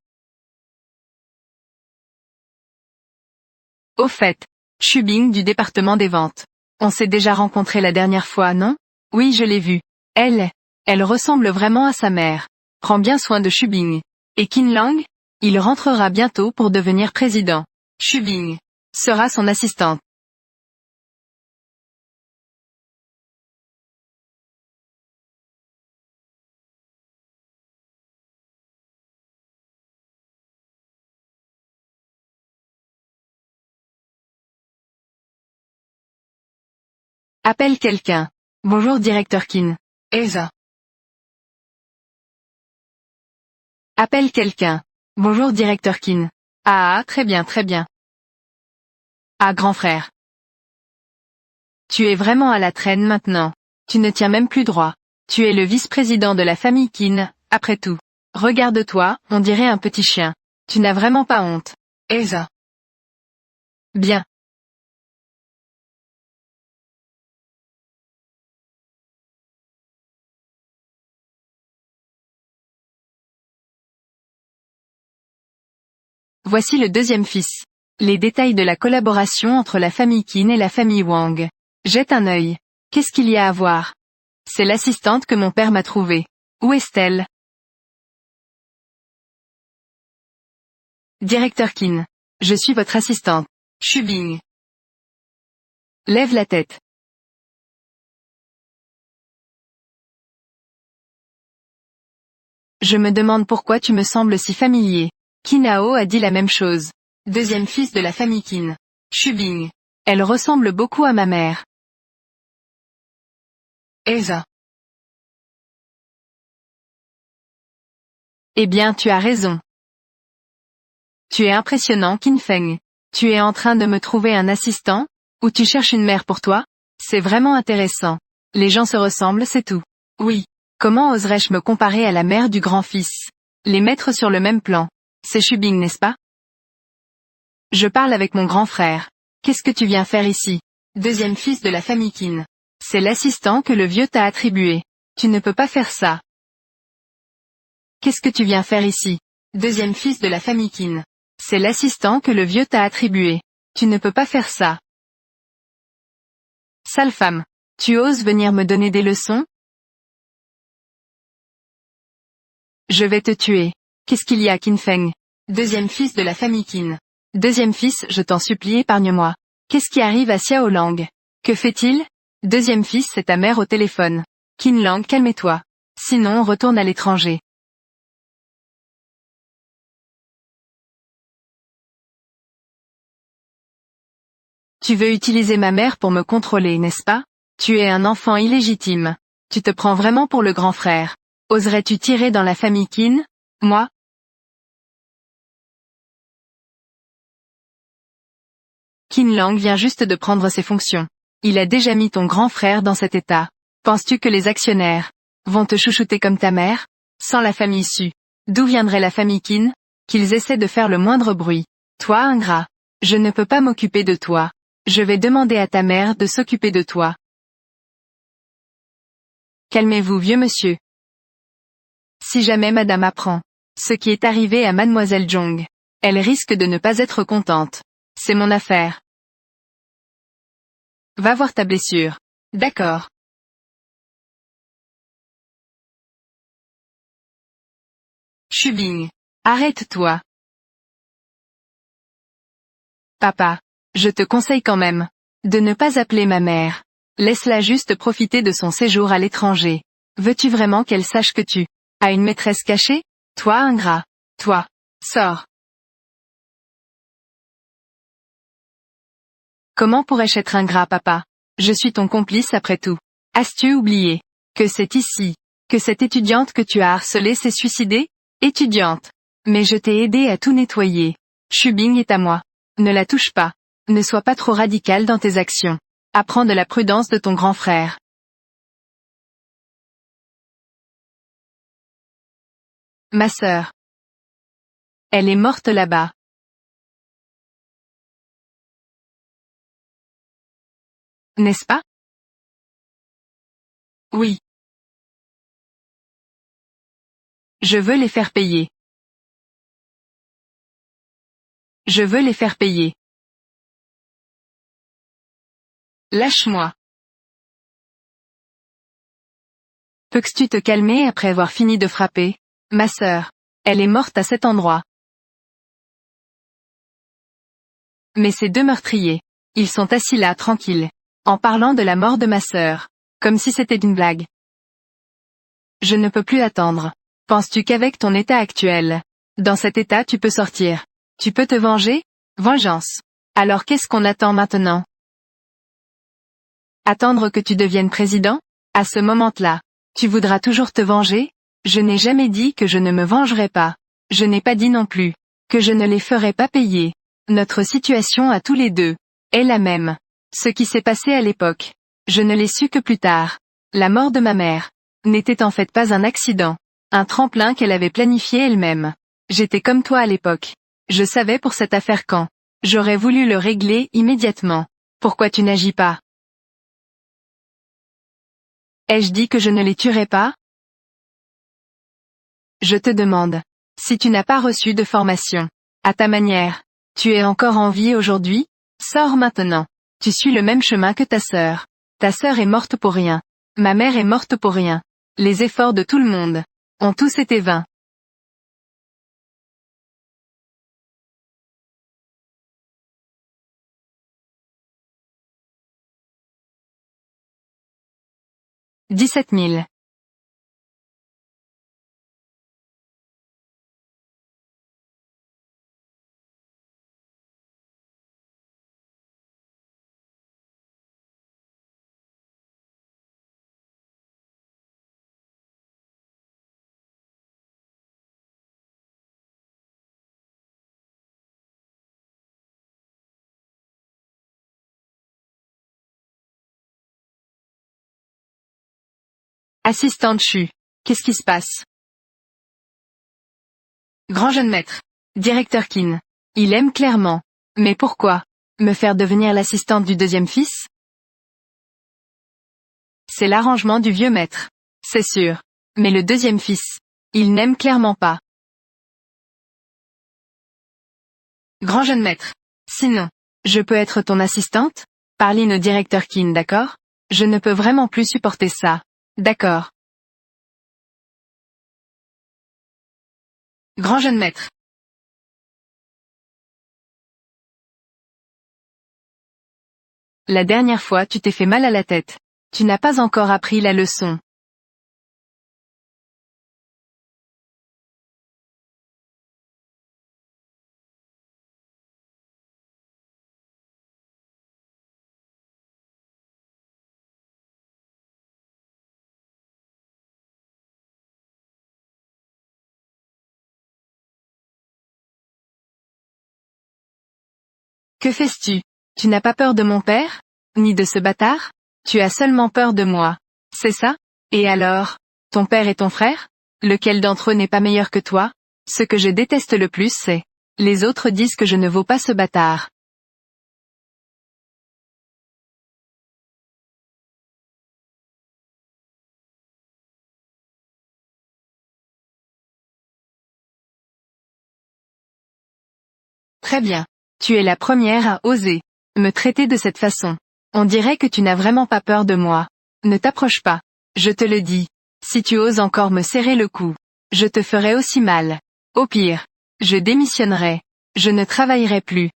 Au fait, Shubing du département des ventes. On s'est déjà rencontré la dernière fois, non? Oui, je l'ai vue. Elle ressemble vraiment à sa mère. Prends bien soin de Shubing. Et Qin Lang? Il rentrera bientôt pour devenir président. Shubing sera son assistante. Appelle quelqu'un. Bonjour directeur Qin. Elsa. Appelle quelqu'un. Bonjour directeur Kin. Ah, très bien, très bien. Ah, grand frère. Tu es vraiment à la traîne maintenant. Tu ne tiens même plus droit. Tu es le vice-président de la famille Kin, après tout. Regarde-toi, on dirait un petit chien. Tu n'as vraiment pas honte. Elsa. Bien. Voici le deuxième fils. Les détails de la collaboration entre la famille Qin et la famille Wang. Jette un œil. Qu'est-ce qu'il y a à voir? C'est l'assistante que mon père m'a trouvée. Où est-elle? Directeur Qin. Je suis votre assistante. Shubing. Lève la tête. Je me demande pourquoi tu me sembles si familier. Qinao a dit la même chose. Deuxième fils de la famille Qin. Shubing. Elle ressemble beaucoup à ma mère. Elsa. Eh bien tu as raison. Tu es impressionnant Qin Feng. Tu es en train de me trouver un assistant? Ou tu cherches une mère pour toi? C'est vraiment intéressant. Les gens se ressemblent, c'est tout. Oui. Comment oserais-je me comparer à la mère du grand-fils? Les mettre sur le même plan. C'est Shubing, n'est-ce pas? Je parle avec mon grand frère. Qu'est-ce que tu viens faire ici? Deuxième fils de la famille Qin. C'est l'assistant que le vieux t'a attribué. Tu ne peux pas faire ça. Qu'est-ce que tu viens faire ici? Deuxième fils de la famille Qin. C'est l'assistant que le vieux t'a attribué. Tu ne peux pas faire ça. Sale femme. Tu oses venir me donner des leçons? Je vais te tuer. Qu'est-ce qu'il y a Qin Feng? Deuxième fils de la famille Qin. Deuxième fils, je t'en supplie, épargne-moi. Qu'est-ce qui arrive à Xiao Lang? Que fait-il? Deuxième fils, c'est ta mère au téléphone. Qin Lang, calme-toi. Sinon on retourne à l'étranger. Tu veux utiliser ma mère pour me contrôler, n'est-ce pas? Tu es un enfant illégitime. Tu te prends vraiment pour le grand frère. Oserais-tu tirer dans la famille Qin? Moi? Qin Lang vient juste de prendre ses fonctions. Il a déjà mis ton grand frère dans cet état. Penses-tu que les actionnaires vont te chouchouter comme ta mère? Sans la famille Su. D'où viendrait la famille Qin? Qu'ils essaient de faire le moindre bruit. Toi, ingrat. Je ne peux pas m'occuper de toi. Je vais demander à ta mère de s'occuper de toi. Calmez-vous, vieux monsieur. Si jamais madame apprend ce qui est arrivé à mademoiselle Zhong, elle risque de ne pas être contente. C'est mon affaire. Va voir ta blessure. D'accord. Shubing. Arrête-toi. Papa. Je te conseille quand même de ne pas appeler ma mère. Laisse-la juste profiter de son séjour à l'étranger. Veux-tu vraiment qu'elle sache que tu as une maîtresse cachée? Toi, ingrat. Toi. Sors. Comment pourrais-je être ingrat, papa? Je suis ton complice après tout. As-tu oublié que c'est ici que cette étudiante que tu as harcelée s'est suicidée? Étudiante. Mais je t'ai aidé à tout nettoyer. Shubing est à moi. Ne la touche pas. Ne sois pas trop radical dans tes actions. Apprends de la prudence de ton grand frère. Ma sœur. Elle est morte là-bas. N'est-ce pas? Oui. Je veux les faire payer. Je veux les faire payer. Lâche-moi. Peux-tu te calmer après avoir fini de frapper? Ma sœur. Elle est morte à cet endroit. Mais ces deux meurtriers. Ils sont assis là tranquilles. En parlant de la mort de ma sœur. Comme si c'était une blague. Je ne peux plus attendre. Penses-tu qu'avec ton état actuel, dans cet état tu peux sortir? Tu peux te venger? Vengeance. Alors qu'est-ce qu'on attend maintenant? Attendre que tu deviennes président? À ce moment-là, Tu voudras toujours te venger? Je n'ai jamais dit que je ne me vengerai pas. Je n'ai pas dit non plus que je ne les ferai pas payer. Notre situation à tous les deux est la même. Ce qui s'est passé à l'époque, je ne l'ai su que plus tard. La mort de ma mère n'était en fait pas un accident, un tremplin qu'elle avait planifié elle-même. J'étais comme toi à l'époque. Je savais pour cette affaire quand j'aurais voulu le régler immédiatement. Pourquoi tu n'agis pas? Ai-je dit que je ne les tuerais pas? Je te demande. Si tu n'as pas reçu de formation, à ta manière, tu es encore en vie aujourd'hui? Sors maintenant. Tu suis le même chemin que ta sœur. Ta sœur est morte pour rien. Ma mère est morte pour rien. Les efforts de tout le monde ont tous été vains. Dix-sept mille. Assistante Chu. Qu'est-ce qui se passe? Grand jeune maître. Directeur Kin. Il aime clairement. Mais pourquoi? Me faire devenir l'assistante du deuxième fils? C'est l'arrangement du vieux maître. C'est sûr. Mais le deuxième fils, il n'aime clairement pas. Grand jeune maître. Sinon, je peux être ton assistante? Parline au directeur Kin, d'accord? Je ne peux vraiment plus supporter ça. D'accord. Grand jeune maître. La dernière fois tu t'es fait mal à la tête. Tu n'as pas encore appris la leçon. Que fais-tu? Tu n'as pas peur de mon père? Ni de ce bâtard? Tu as seulement peur de moi. C'est ça? Et alors? Ton père et ton frère? Lequel d'entre eux n'est pas meilleur que toi? Ce que je déteste le plus c'est, les autres disent que je ne vaux pas ce bâtard. Très bien. Tu es la première à oser me traiter de cette façon. On dirait que tu n'as vraiment pas peur de moi. Ne t'approche pas. Je te le dis. Si tu oses encore me serrer le cou, je te ferai aussi mal. Au pire, je démissionnerai. Je ne travaillerai plus.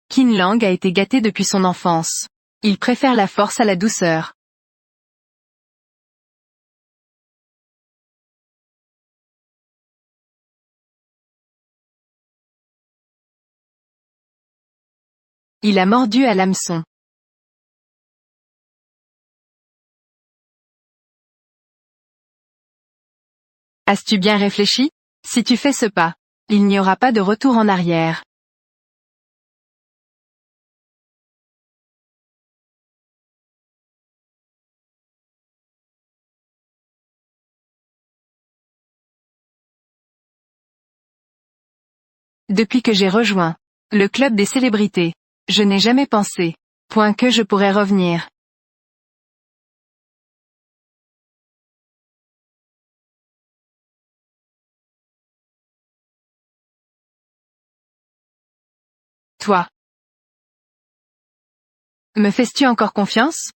Qin Lang a été gâté depuis son enfance. Il préfère la force à la douceur. Il a mordu à l'hameçon. As-tu bien réfléchi? Si tu fais ce pas, il n'y aura pas de retour en arrière. Depuis que j'ai rejoint le club des célébrités, je n'ai jamais pensé, point que je pourrais revenir. Toi, me fais-tu encore confiance?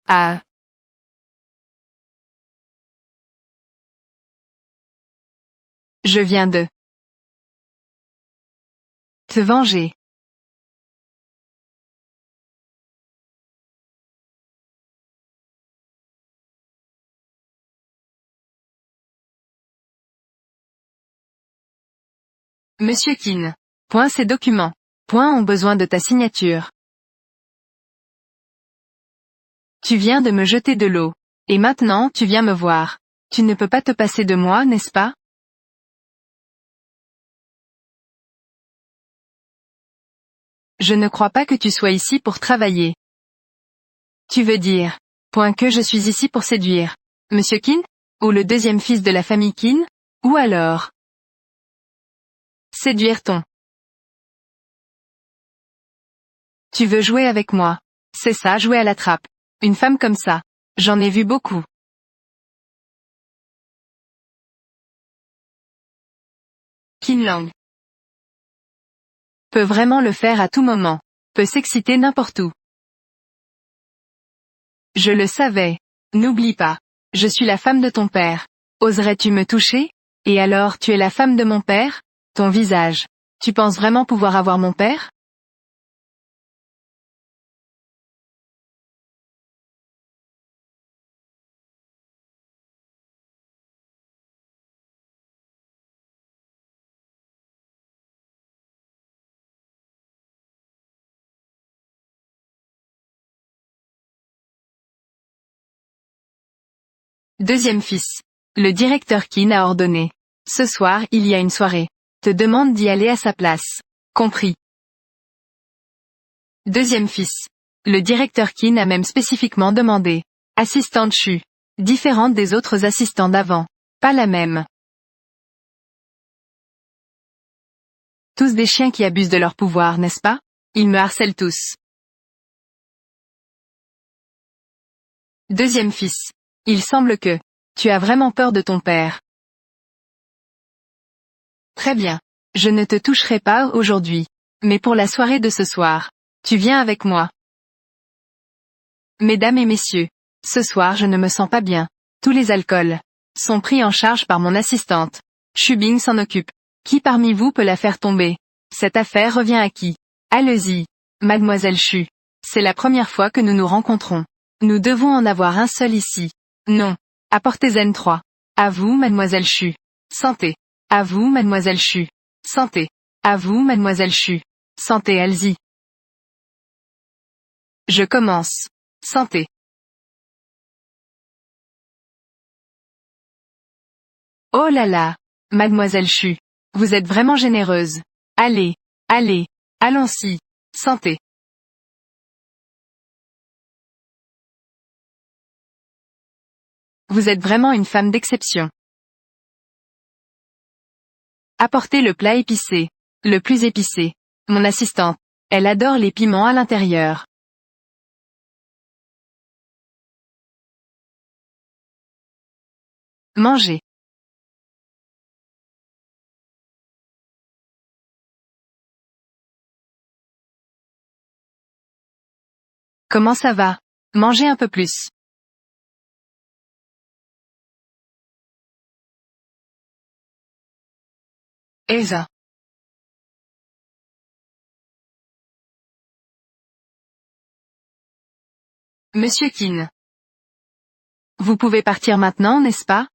Ah, je viens de Te venger. Monsieur Keane. Ces documents. Ont besoin de ta signature. Tu viens de me jeter de l'eau. Et maintenant tu viens me voir. Tu ne peux pas te passer de moi, n'est-ce pas? Je ne crois pas que tu sois ici pour travailler. Tu veux dire, que je suis ici pour séduire Monsieur Keane? Ou le deuxième fils de la famille Keane? Ou alors? Séduire-t-on? Tu veux jouer avec moi? C'est ça, jouer à la trappe. Une femme comme ça. J'en ai vu beaucoup. Qin Lang. Peut vraiment le faire à tout moment. Peut s'exciter n'importe où. Je le savais. N'oublie pas. Je suis la femme de ton père. Oserais-tu me toucher? Et alors tu es la femme de mon père? Ton visage. Tu penses vraiment pouvoir avoir mon père? Deuxième fils. Le directeur Keane a ordonné. Ce soir il y a une soirée. Te demande d'y aller à sa place. Compris. Deuxième fils. Le directeur Keane a même spécifiquement demandé. Assistante Chu. Différente des autres assistants d'avant. Pas la même. Tous des chiens qui abusent de leur pouvoir, n'est-ce pas? Ils me harcèlent tous. Deuxième fils. Il semble que tu as vraiment peur de ton père. Très bien. Je ne te toucherai pas aujourd'hui. Mais pour la soirée de ce soir, tu viens avec moi. Mesdames et messieurs, ce soir je ne me sens pas bien. Tous les alcools sont pris en charge par mon assistante. Shubing s'en occupe. Qui parmi vous peut la faire tomber? Cette affaire revient à qui? Allez-y, mademoiselle Chu. C'est la première fois que nous nous rencontrons. Nous devons en avoir un seul ici. Non. Apportez-en 3. À vous, mademoiselle Chu. Santé. À vous, mademoiselle Chu. Santé. À vous, mademoiselle Chu. Santé, allez-y. Je commence. Santé. Oh là là. Mademoiselle Chu. Vous êtes vraiment généreuse. Allez. Allez. Allons-y. Santé. Vous êtes vraiment une femme d'exception. Apportez le plat épicé. Le plus épicé. Mon assistante. Elle adore les piments à l'intérieur. Mangez. Comment ça va? Mangez un peu plus. Elsa. Monsieur Keane. Vous pouvez partir maintenant, n'est-ce pas?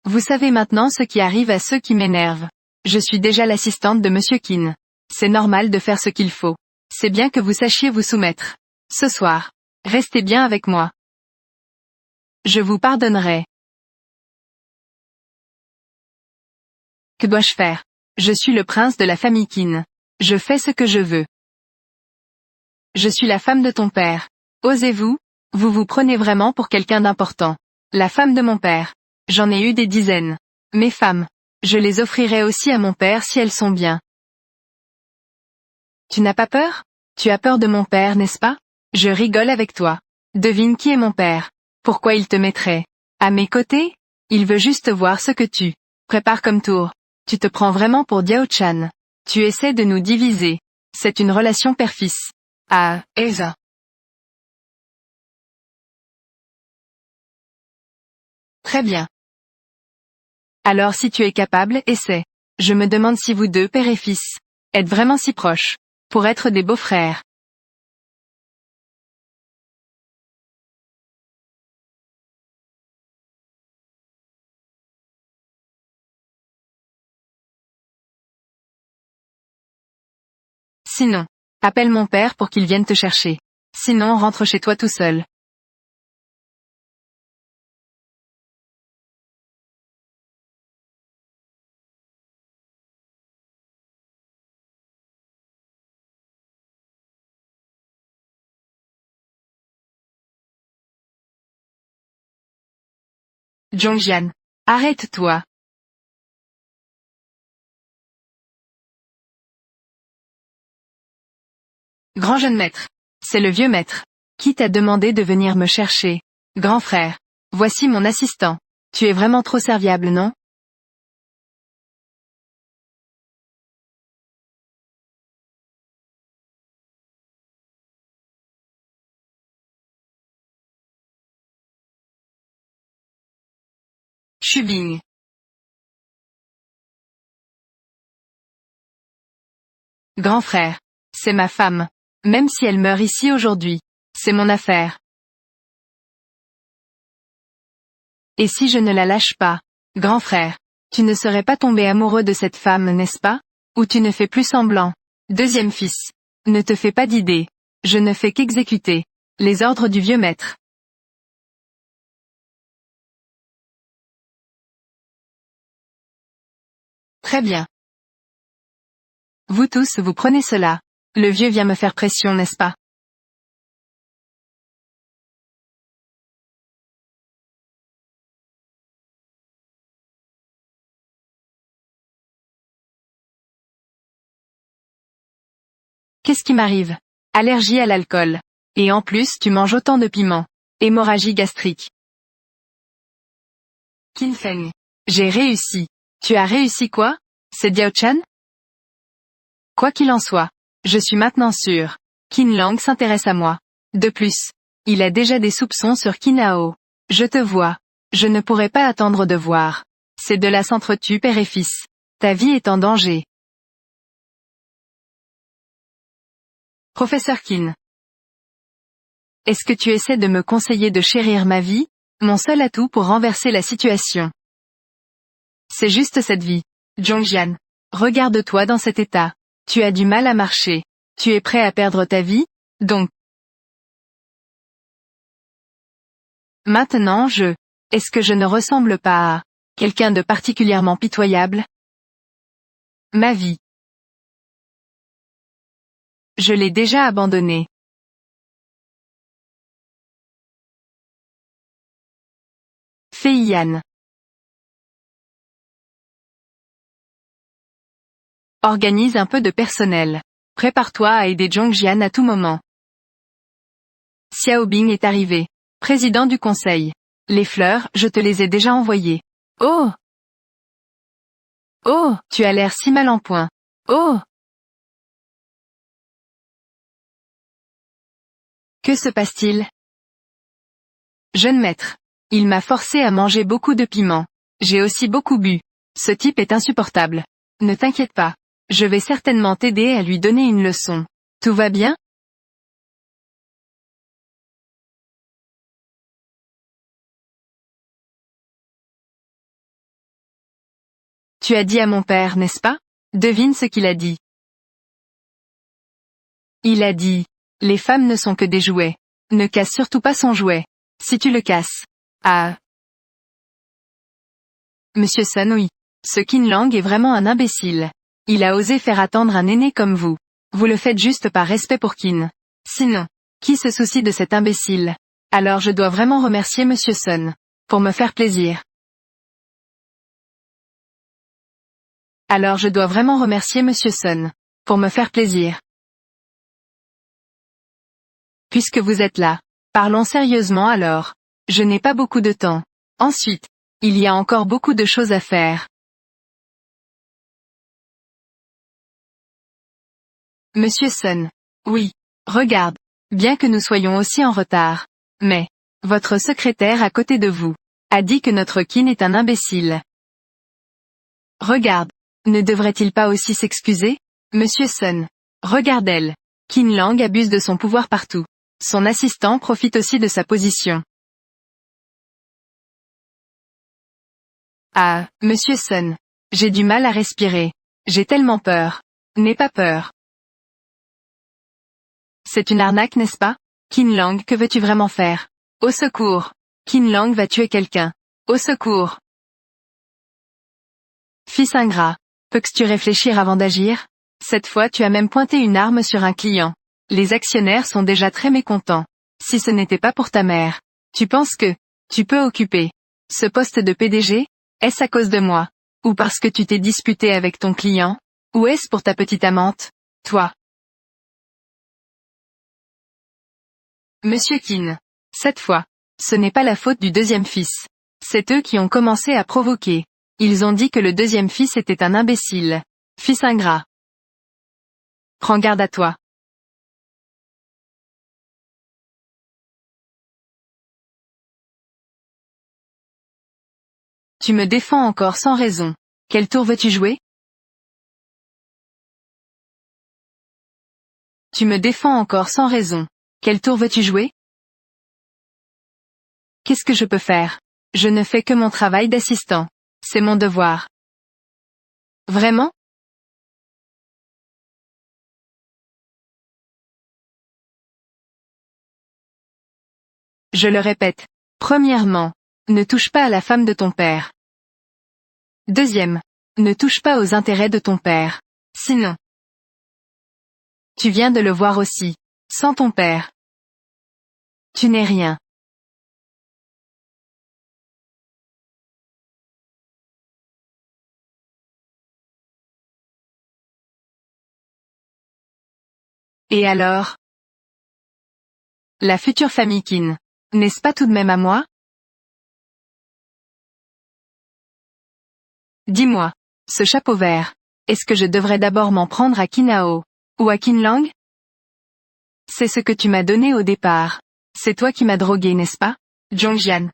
Vous savez maintenant ce qui arrive à ceux qui m'énervent. Je suis déjà l'assistante de Monsieur Keane. C'est normal de faire ce qu'il faut. C'est bien que vous sachiez vous soumettre. Ce soir. Restez bien avec moi. Je vous pardonnerai. Que dois-je faire? Je suis le prince de la famille Keane. Je fais ce que je veux. Je suis la femme de ton père. Osez-vous? Vous vous prenez vraiment pour quelqu'un d'important. La femme de mon père. J'en ai eu des dizaines. Mes femmes. Je les offrirai aussi à mon père si elles sont bien. Tu n'as pas peur? Tu as peur de mon père, n'est-ce pas? Je rigole avec toi. Devine qui est mon père. Pourquoi il te mettrait à mes côtés? Il veut juste voir ce que tu prépares comme tour. Tu te prends vraiment pour Diao Chan. Tu essaies de nous diviser. C'est une relation père-fils. Ah, Elsa. Très bien. Alors si tu es capable, essaie. Je me demande si vous deux, père et fils, êtes vraiment si proches, pour être des beaux-frères. Sinon, appelle mon père pour qu'il vienne te chercher. Sinon rentre chez toi tout seul. Jongjian. Arrête-toi. Grand jeune maître. C'est le vieux maître. Qui t'a demandé de venir me chercher? Grand frère. Voici mon assistant. Tu es vraiment trop serviable, non? Shubing. Grand frère. C'est ma femme. Même si elle meurt ici aujourd'hui. C'est mon affaire. Et si je ne la lâche pas? Grand frère. Tu ne serais pas tombé amoureux de cette femme, n'est-ce pas? Ou tu ne fais plus semblant? Deuxième fils. Ne te fais pas d'idée. Je ne fais qu'exécuter les ordres du vieux maître. Très bien. Vous tous vous prenez cela. Le vieux vient me faire pression, n'est-ce pas? Qu'est-ce qui m'arrive? Allergie à l'alcool. Et en plus tu manges autant de piment. Hémorragie gastrique. Qin Feng. J'ai réussi. Tu as réussi quoi? C'est Diao Chan? Quoi qu'il en soit, je suis maintenant sûr. Qin Lang s'intéresse à moi. De plus, il a déjà des soupçons sur Qin Hao. Je te vois. Je ne pourrais pas attendre de voir. C'est de la s'entretue père et fils. Ta vie est en danger. Professeur Qin. Est-ce que tu essaies de me conseiller de chérir ma vie, mon seul atout pour renverser la situation? C'est juste cette vie. Jongjian. Regarde-toi dans cet état. Tu as du mal à marcher. Tu es prêt à perdre ta vie? Donc. Maintenant Est-ce que je ne ressemble pas à quelqu'un de particulièrement pitoyable? Ma vie. Je l'ai déjà abandonnée. Fei Yan. Organise un peu de personnel. Prépare-toi à aider Jongjian à tout moment. Xiaobing est arrivé. Président du conseil. Les fleurs, je te les ai déjà envoyées. Oh! Oh! Tu as l'air si mal en point. Oh! Que se passe-t-il? Jeune maître. Il m'a forcé à manger beaucoup de piment. J'ai aussi beaucoup bu. Ce type est insupportable. Ne t'inquiète pas. Je vais certainement t'aider à lui donner une leçon. Tout va bien? Tu as dit à mon père, n'est-ce pas? Devine ce qu'il a dit. Il a dit, les femmes ne sont que des jouets. Ne casse surtout pas son jouet. Si tu le casses. Ah. Monsieur Sun, oui. Ce Qin Lang est vraiment un imbécile. Il a osé faire attendre un aîné comme vous. Vous le faites juste par respect pour Qin. Sinon, qui se soucie de cet imbécile? Alors je dois vraiment remercier Monsieur Sun. Pour me faire plaisir. Alors je dois vraiment remercier Monsieur Sun. Pour me faire plaisir. Puisque vous êtes là. Parlons sérieusement alors. Je n'ai pas beaucoup de temps. Ensuite, il y a encore beaucoup de choses à faire. Monsieur Sun. Oui. Regarde. Bien que nous soyons aussi en retard. Mais, votre secrétaire à côté de vous. a dit que notre Qin est un imbécile. Regarde. Ne devrait-il pas aussi s'excuser? Monsieur Sun. Regarde elle. Qin Lang abuse de son pouvoir partout. Son assistant profite aussi de sa position. Ah, Monsieur Sun. J'ai du mal à respirer. J'ai tellement peur. N'aie pas peur. C'est une arnaque, n'est-ce pas? Qin Lang, que veux-tu vraiment faire? Au secours. Qin Lang va tuer quelqu'un. Au secours. Fils ingrat. Peux-tu réfléchir avant d'agir? Cette fois tu as même pointé une arme sur un client. Les actionnaires sont déjà très mécontents. Si ce n'était pas pour ta mère. Tu penses que tu peux occuper ce poste de PDG? Est-ce à cause de moi? Ou parce que tu t'es disputé avec ton client? Ou est-ce pour ta petite amante? Toi. Monsieur Qin. Cette fois, ce n'est pas la faute du deuxième fils. C'est eux qui ont commencé à provoquer. Ils ont dit que le deuxième fils était un imbécile. Fils ingrat. Prends garde à toi. Tu me défends encore sans raison. Quel tour veux-tu jouer? Tu me défends encore sans raison. Quel tour veux-tu jouer? Qu'est-ce que je peux faire? Je ne fais que mon travail d'assistant. C'est mon devoir. Vraiment? Je le répète. Premièrement, ne touche pas à la femme de ton père. Deuxième, ne touche pas aux intérêts de ton père. Sinon, tu viens de le voir aussi. Sans ton père, tu n'es rien. Et alors? La future famille Qin. N'est-ce pas tout de même à moi? Dis-moi. Ce chapeau vert. Est-ce que je devrais d'abord m'en prendre à Qinao? Ou à Qin Lang? C'est ce que tu m'as donné au départ. C'est toi qui m'as drogué, n'est-ce pas? Zhongjian.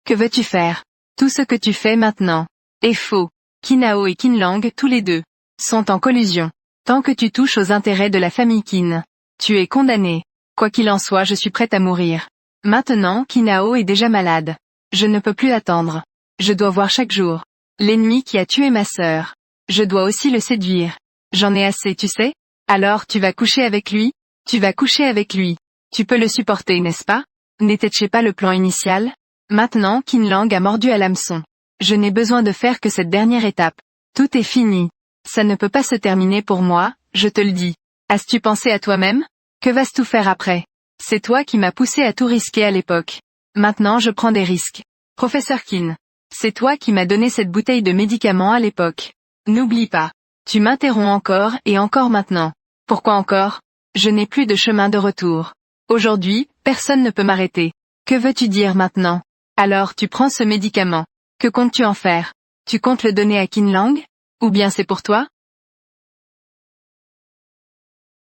Que veux-tu faire? Tout ce que tu fais maintenant est faux. Qinao et Qin Lang, tous les deux, sont en collusion. Tant que tu touches aux intérêts de la famille Qin, tu es condamné. Quoi qu'il en soit, je suis prête à mourir. Maintenant, Qinao est déjà malade. Je ne peux plus attendre. Je dois voir chaque jour l'ennemi qui a tué ma sœur. Je dois aussi le séduire. J'en ai assez, tu sais? Alors tu vas coucher avec lui? Tu vas coucher avec lui. Tu peux le supporter, n'est-ce pas? N'était-ce pas le plan initial? Maintenant, Qin Lang a mordu à l'hameçon. Je n'ai besoin de faire que cette dernière étape. Tout est fini. Ça ne peut pas se terminer pour moi, je te le dis. As-tu pensé à toi-même? Que vas-tu faire après? C'est toi qui m'as poussé à tout risquer à l'époque. Maintenant je prends des risques. Professeur Qin. C'est toi qui m'as donné cette bouteille de médicaments à l'époque. N'oublie pas. Tu m'interromps encore et encore maintenant. Pourquoi encore? Je n'ai plus de chemin de retour. Aujourd'hui, personne ne peut m'arrêter. Que veux-tu dire maintenant? Alors tu prends ce médicament. Que comptes-tu en faire? Tu comptes le donner à Qin Lang? Ou bien c'est pour toi?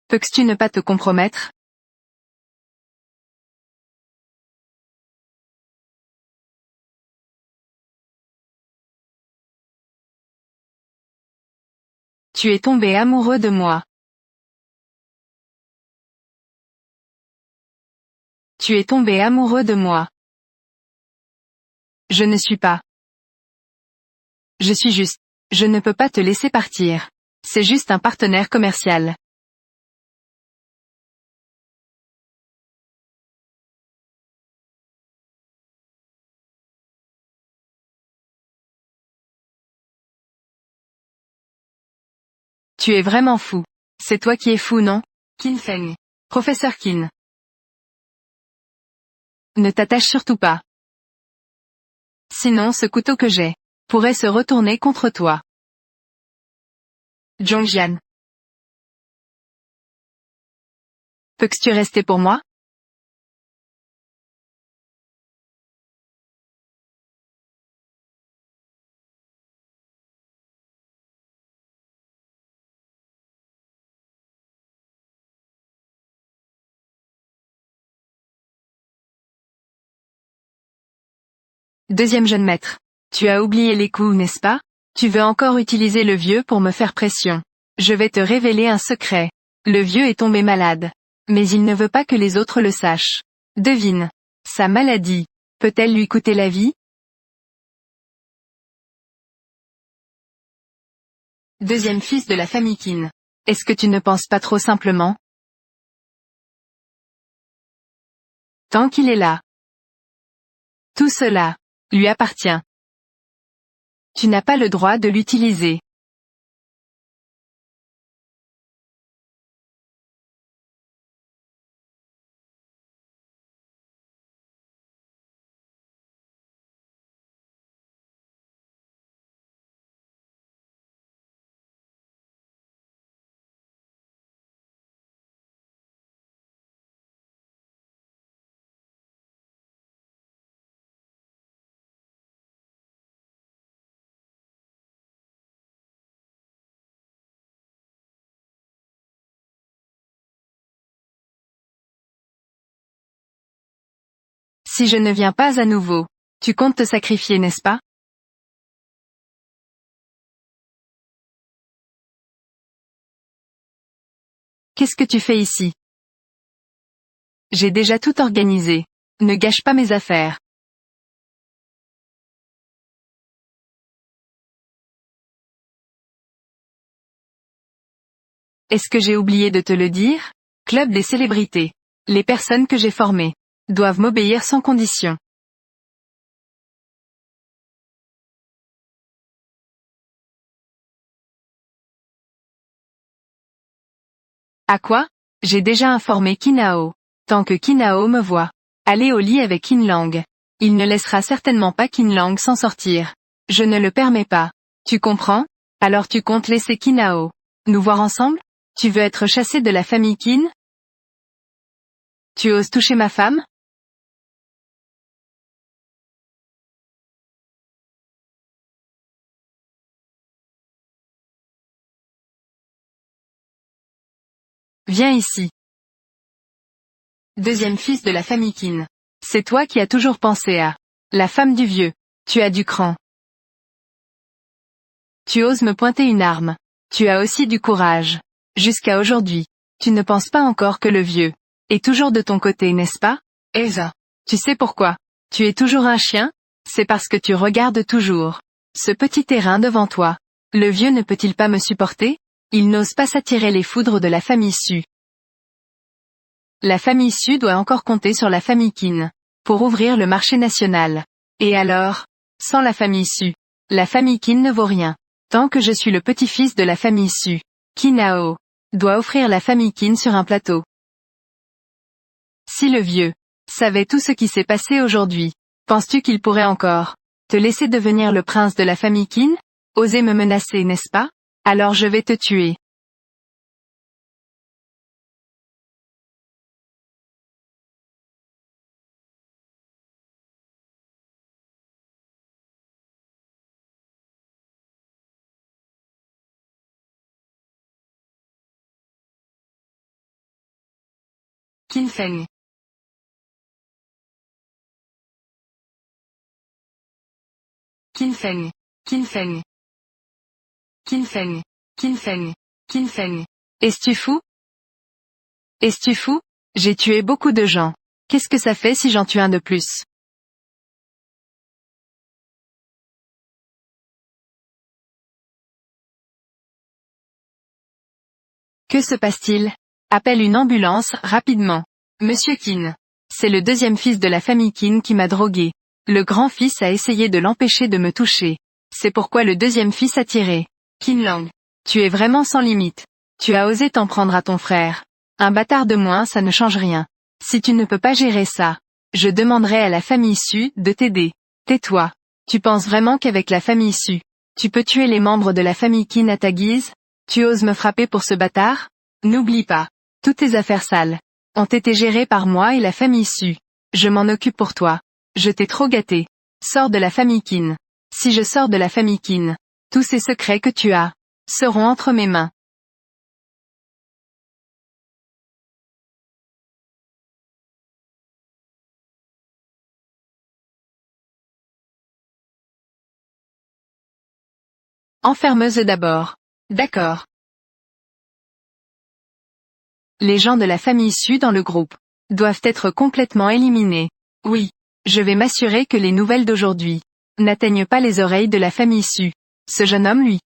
Peux-tu ne pas te compromettre? Tu es tombé amoureux de moi. Tu es tombé amoureux de moi. Je ne suis pas. Je suis juste. Je ne peux pas te laisser partir. C'est juste un partenaire commercial. Tu es vraiment fou. C'est toi qui es fou, non? Qin Feng. Professeur Qin. Ne t'attache surtout pas. Sinon ce couteau que j'ai pourrait se retourner contre toi. Zhongjian. Peux-tu rester pour moi? Deuxième jeune maître. Tu as oublié les coups, n'est-ce pas? Tu veux encore utiliser le vieux pour me faire pression. Je vais te révéler un secret. Le vieux est tombé malade. Mais il ne veut pas que les autres le sachent. Devine. Sa maladie. Peut-elle lui coûter la vie? Deuxième fils de la famille Qin. Est-ce que tu ne penses pas trop simplement? Tant qu'il est là. Tout cela lui appartient. Tu n'as pas le droit de l'utiliser. Si je ne viens pas à nouveau, tu comptes te sacrifier, n'est-ce pas? Qu'est-ce que tu fais ici? J'ai déjà tout organisé. Ne gâche pas mes affaires. Est-ce que j'ai oublié de te le dire? Club des célébrités. Les personnes que j'ai formées doivent m'obéir sans condition. À quoi? J'ai déjà informé Kinao. Tant que Kinao me voit aller au lit avec Kinlang, il ne laissera certainement pas Kinlang s'en sortir. Je ne le permets pas. Tu comprends? Alors tu comptes laisser Kinao nous voir ensemble? Tu veux être chassé de la famille Qin? Tu oses toucher ma femme? Viens ici. Deuxième fils de la famille Qin. C'est toi qui as toujours pensé à la femme du vieux. Tu as du cran. Tu oses me pointer une arme. Tu as aussi du courage. Jusqu'à aujourd'hui. Tu ne penses pas encore que le vieux est toujours de ton côté, n'est-ce pas? Esa. Tu sais pourquoi? Tu es toujours un chien? C'est parce que tu regardes toujours ce petit terrain devant toi. Le vieux ne peut-il pas me supporter? Il n'ose pas s'attirer les foudres de la famille Su. La famille Su doit encore compter sur la famille Qin pour ouvrir le marché national. Et alors? Sans la famille Su, la famille Qin ne vaut rien. Tant que je suis le petit-fils de la famille Su, Kinao doit offrir la famille Qin sur un plateau. Si le vieux savait tout ce qui s'est passé aujourd'hui, penses-tu qu'il pourrait encore te laisser devenir le prince de la famille Qin? Oser me menacer, n'est-ce pas? Alors je vais te tuer. Qin Feng. Qin Feng. Qin Feng. Qin Feng. Qin Feng. Qin Feng. Es-tu fou? Es-tu fou? J'ai tué beaucoup de gens. Qu'est-ce que ça fait si j'en tue un de plus? Que se passe-t-il? Appelle une ambulance, rapidement. Monsieur Qin. C'est le deuxième fils de la famille Qin qui m'a drogué. Le grand-fils a essayé de l'empêcher de me toucher. C'est pourquoi le deuxième fils a tiré. Qin Lang. Tu es vraiment sans limite. Tu as osé t'en prendre à ton frère. Un bâtard de moins, ça ne change rien. Si tu ne peux pas gérer ça, je demanderai à la famille Su de t'aider. Tais-toi. Tu penses vraiment qu'avec la famille Su, tu peux tuer les membres de la famille Qin à ta guise? Tu oses me frapper pour ce bâtard? N'oublie pas. Toutes tes affaires sales ont été gérées par moi et la famille Su. Je m'en occupe pour toi. Je t'ai trop gâté. Sors de la famille Qin. Si je sors de la famille Qin, tous ces secrets que tu as seront entre mes mains. Enfermeuse d'abord. D'accord. Les gens de la famille Su dans le groupe doivent être complètement éliminés. Oui. Je vais m'assurer que les nouvelles d'aujourd'hui n'atteignent pas les oreilles de la famille Su. Ce jeune homme lui.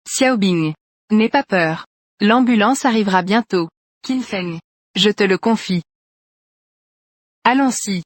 Xiaobing. N'aie pas peur. L'ambulance arrivera bientôt. Qin Feng. Je te le confie. Allons-y.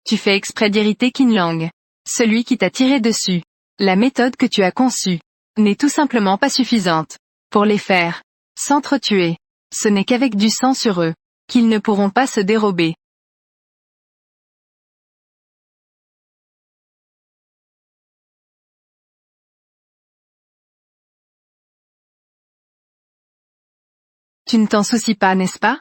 Tu fais exprès d'irriter Qin Lang. Celui qui t'a tiré dessus. La méthode que tu as conçue n'est tout simplement pas suffisante pour les faire s'entretuer. Ce n'est qu'avec du sang sur eux qu'ils ne pourront pas se dérober. Tu ne t'en soucies pas, n'est-ce pas?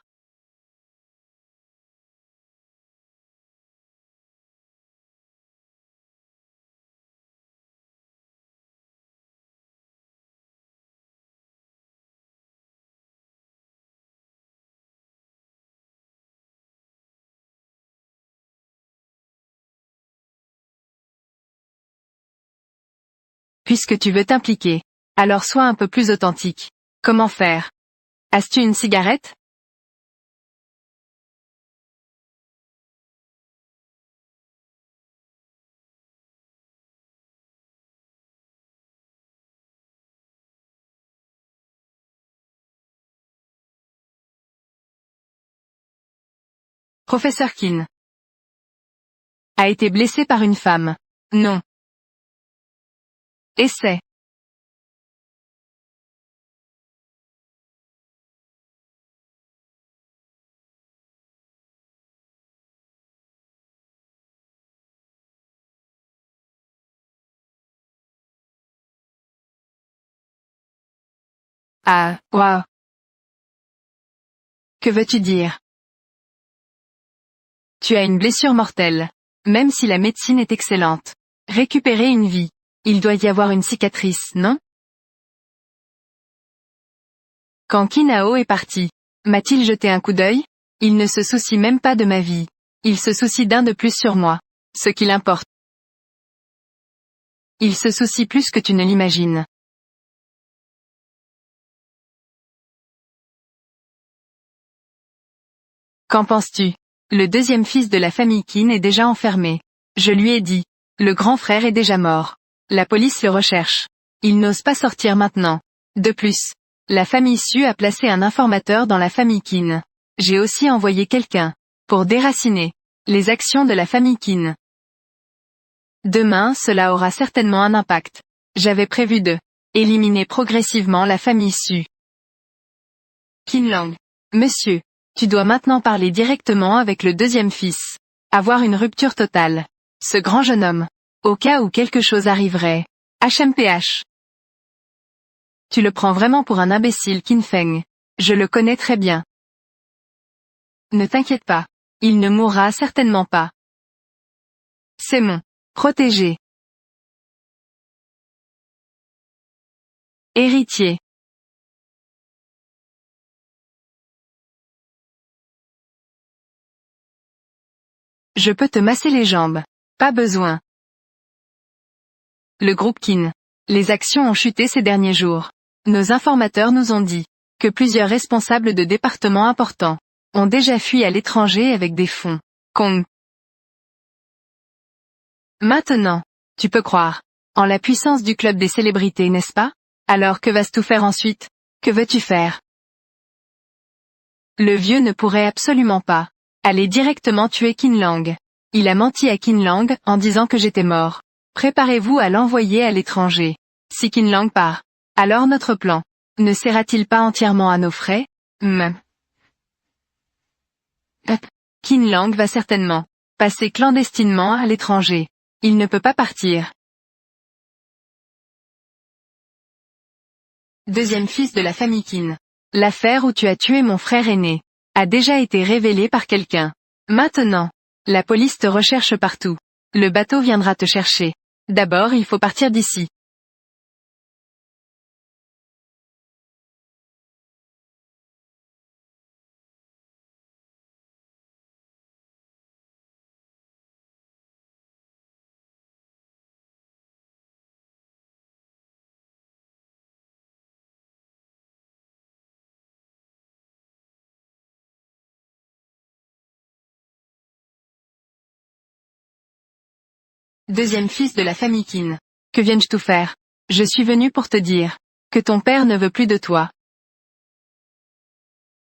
Puisque tu veux t'impliquer, alors sois un peu plus authentique. Comment faire? As-tu une cigarette? Professeur Qin a été blessé par une femme. Non. Essaie. Ah, waouh. Que veux-tu dire? Tu as une blessure mortelle. Même si la médecine est excellente. Récupérer une vie. Il doit y avoir une cicatrice, non? Quand Kinao est parti, m'a-t-il jeté un coup d'œil? Il ne se soucie même pas de ma vie. Il se soucie d'un de plus sur moi. Ce qu'il importe. Il se soucie plus que tu ne l'imagines. Qu'en penses-tu? Le deuxième fils de la famille Qin est déjà enfermé. Je lui ai dit. Le grand frère est déjà mort. La police le recherche. Il n'ose pas sortir maintenant. De plus, la famille Su a placé un informateur dans la famille Qin. J'ai aussi envoyé quelqu'un pour déraciner les actions de la famille Qin. Demain cela aura certainement un impact. J'avais prévu de éliminer progressivement la famille Su. Qin Lang. Monsieur, tu dois maintenant parler directement avec le deuxième fils. Avoir une rupture totale. Ce grand jeune homme. Au cas où quelque chose arriverait. HMPH. Tu le prends vraiment pour un imbécile, Qin Feng. Je le connais très bien. Ne t'inquiète pas. Il ne mourra certainement pas. C'est mon protégé. Héritier. Je peux te masser les jambes. Pas besoin. Le groupe Qin. Les actions ont chuté ces derniers jours. Nos informateurs nous ont dit que plusieurs responsables de départements importants ont déjà fui à l'étranger avec des fonds. Kong. Maintenant, tu peux croire en la puissance du club des célébrités, n'est-ce pas? Alors que vas-tu faire ensuite? Que veux-tu faire? Le vieux ne pourrait absolument pas aller directement tuer Qin Lang. Il a menti à Qin Lang en disant que j'étais mort. Préparez-vous à l'envoyer à l'étranger. Si Qin Lang part, alors notre plan ne sera-t-il pas entièrement à nos frais? Qin Lang va certainement passer clandestinement à l'étranger. Il ne peut pas partir. Deuxième fils de la famille Qin. L'affaire où tu as tué mon frère aîné a déjà été révélée par quelqu'un. Maintenant, la police te recherche partout. Le bateau viendra te chercher. D'abord il faut partir d'ici. Deuxième fils de la famille Qin. Que viens-je tout faire? Je suis venu pour te dire que ton père ne veut plus de toi.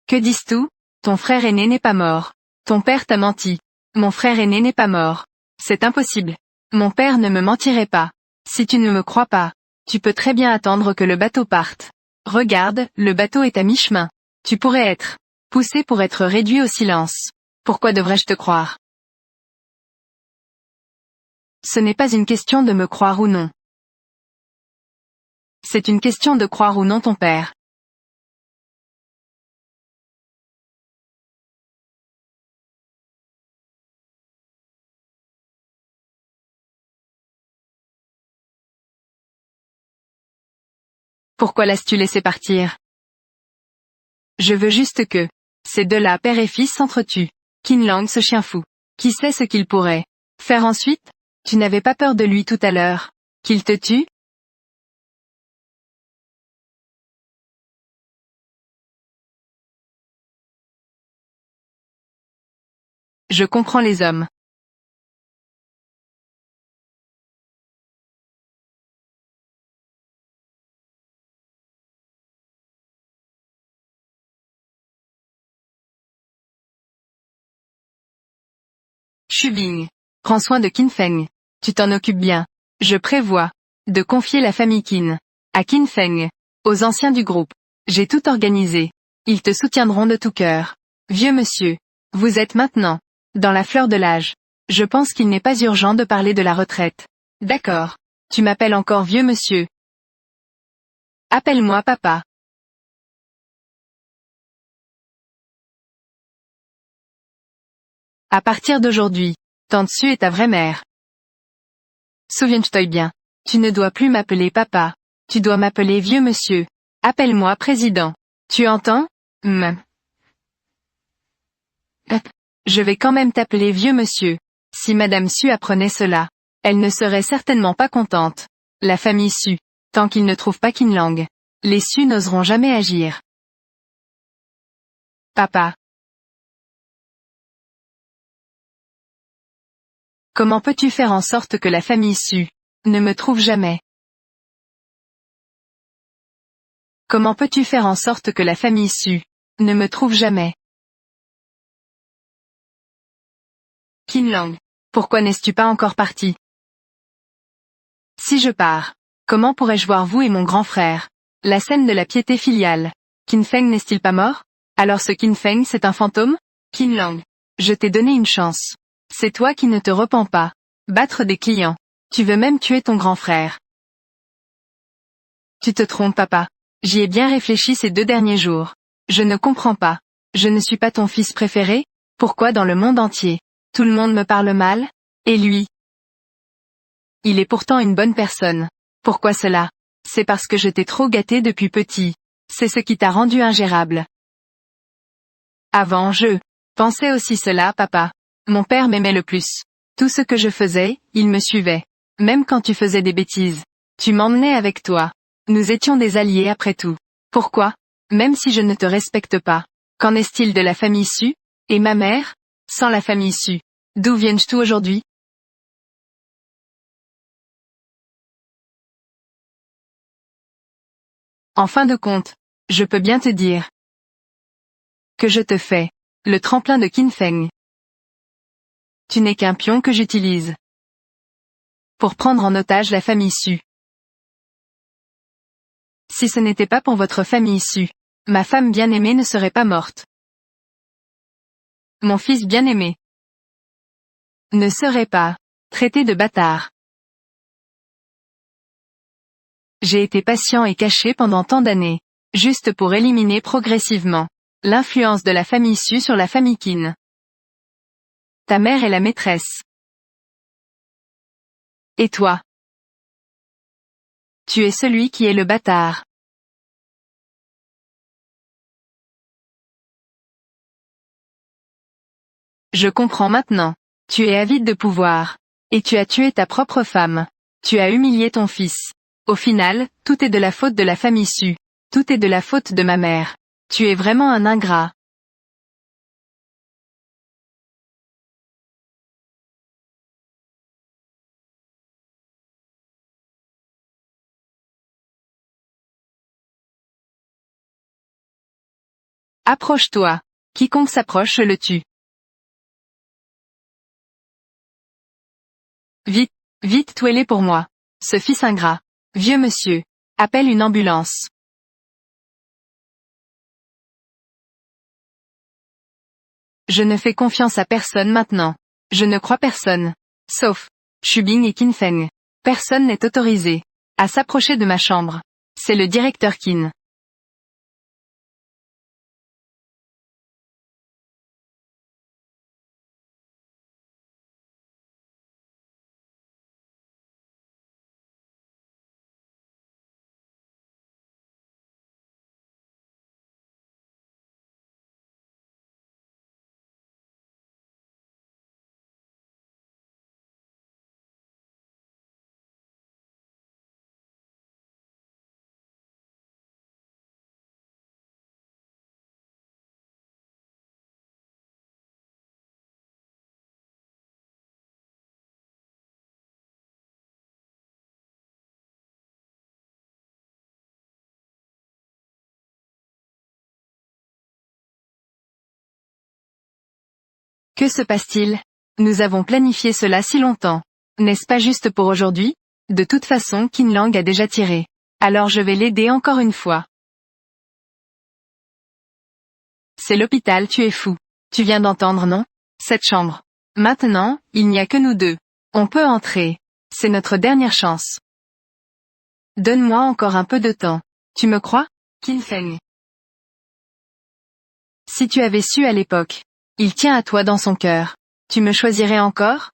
Que dis-tu? Ton frère aîné n'est pas mort. Ton père t'a menti. Mon frère aîné n'est pas mort. C'est impossible. Mon père ne me mentirait pas. Si tu ne me crois pas, tu peux très bien attendre que le bateau parte. Regarde, le bateau est à mi-chemin. Tu pourrais être poussé pour être réduit au silence. Pourquoi devrais-je te croire? Ce n'est pas une question de me croire ou non. C'est une question de croire ou non ton père. Pourquoi l'as-tu laissé partir? Je veux juste que ces deux-là, père et fils, s'entretuent. Qin Lang, ce chien fou. Qui sait ce qu'il pourrait faire ensuite? Tu n'avais pas peur de lui tout à l'heure. Qu'il te tue? Je comprends les hommes. Shubing. Prends soin de Qin Feng. Tu t'en occupes bien. Je prévois de confier la famille Qin à Qin Feng, aux anciens du groupe. J'ai tout organisé. Ils te soutiendront de tout cœur. Vieux monsieur, vous êtes maintenant dans la fleur de l'âge. Je pense qu'il n'est pas urgent de parler de la retraite. D'accord. Tu m'appelles encore vieux monsieur. Appelle-moi papa. À partir d'aujourd'hui, Tante Su est ta vraie mère. Souviens-toi bien. Tu ne dois plus m'appeler papa. Tu dois m'appeler vieux monsieur. Appelle-moi président. Tu entends? Je vais quand même t'appeler vieux monsieur. Si Madame Su apprenait cela, elle ne serait certainement pas contente. La famille Su. Tant qu'ils ne trouvent pas Qin Lang, les Su n'oseront jamais agir. Papa. Comment peux-tu faire en sorte que la famille Su ne me trouve jamais? Comment peux-tu faire en sorte que la famille Su ne me trouve jamais? Qin Lang. Pourquoi n'es-tu pas encore parti? Si je pars, comment pourrais-je voir vous et mon grand frère? La scène de la piété filiale. Qin Feng n'est-il pas mort? Alors ce Qin Feng c'est un fantôme? Qin Lang. Je t'ai donné une chance. C'est toi qui ne te repens pas. Battre des clients. Tu veux même tuer ton grand frère. Tu te trompes papa. J'y ai bien réfléchi ces 2 derniers jours. Je ne comprends pas. Je ne suis pas ton fils préféré? Pourquoi dans le monde entier, tout le monde me parle mal? Et lui? Il est pourtant une bonne personne. Pourquoi cela? C'est parce que je t'ai trop gâté depuis petit. C'est ce qui t'a rendu ingérable. Avant je pensais aussi cela papa. Mon père m'aimait le plus. Tout ce que je faisais, il me suivait. Même quand tu faisais des bêtises. Tu m'emmenais avec toi. Nous étions des alliés après tout. Pourquoi? Même si je ne te respecte pas. Qu'en est-il de la famille Su? Et ma mère? Sans la famille Su. D'où viens-tu aujourd'hui? En fin de compte, je peux bien te dire que je te fais le tremplin de Qin Feng. Tu n'es qu'un pion que j'utilise pour prendre en otage la famille Su. Si ce n'était pas pour votre famille Su, ma femme bien-aimée ne serait pas morte. Mon fils bien-aimé ne serait pas traité de bâtard. J'ai été patient et caché pendant tant d'années. Juste pour éliminer progressivement l'influence de la famille Su sur la famille Qin. Ta mère est la maîtresse. Et toi? Tu es celui qui est le bâtard. Je comprends maintenant. Tu es avide de pouvoir. Et tu as tué ta propre femme. Tu as humilié ton fils. Au final, tout est de la faute de la famille Su. Tout est de la faute de ma mère. Tu es vraiment un ingrat. Approche-toi. Quiconque s'approche le tue. Vite, vite toilez pour moi. Ce fils ingrat. Vieux monsieur. Appelle une ambulance. Je ne fais confiance à personne maintenant. Je ne crois personne. Sauf Shubing et Qin Feng. Personne n'est autorisé à s'approcher de ma chambre. C'est le directeur Qin. Que se passe-t-il? Nous avons planifié cela si longtemps. N'est-ce pas juste pour aujourd'hui? De toute façon Qin Lang a déjà tiré. Alors je vais l'aider encore une fois. C'est l'hôpital, tu es fou. Tu viens d'entendre, non? Cette chambre. Maintenant, il n'y a que nous deux. On peut entrer. C'est notre dernière chance. Donne-moi encore un peu de temps. Tu me crois? Qin Feng. Si tu avais su à l'époque. Il tient à toi dans son cœur. Tu me choisirais encore?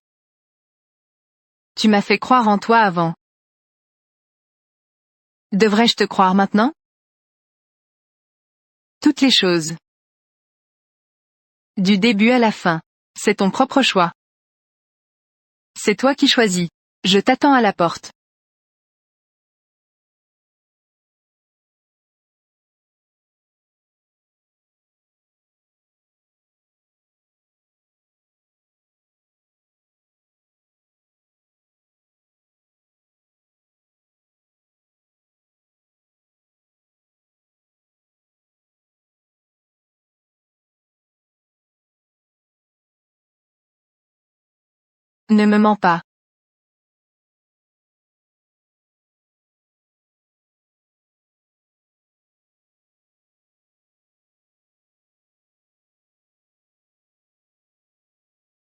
Tu m'as fait croire en toi avant. Devrais-je te croire maintenant? Toutes les choses. Du début à la fin. C'est ton propre choix. C'est toi qui choisis. Je t'attends à la porte. Ne me mens pas.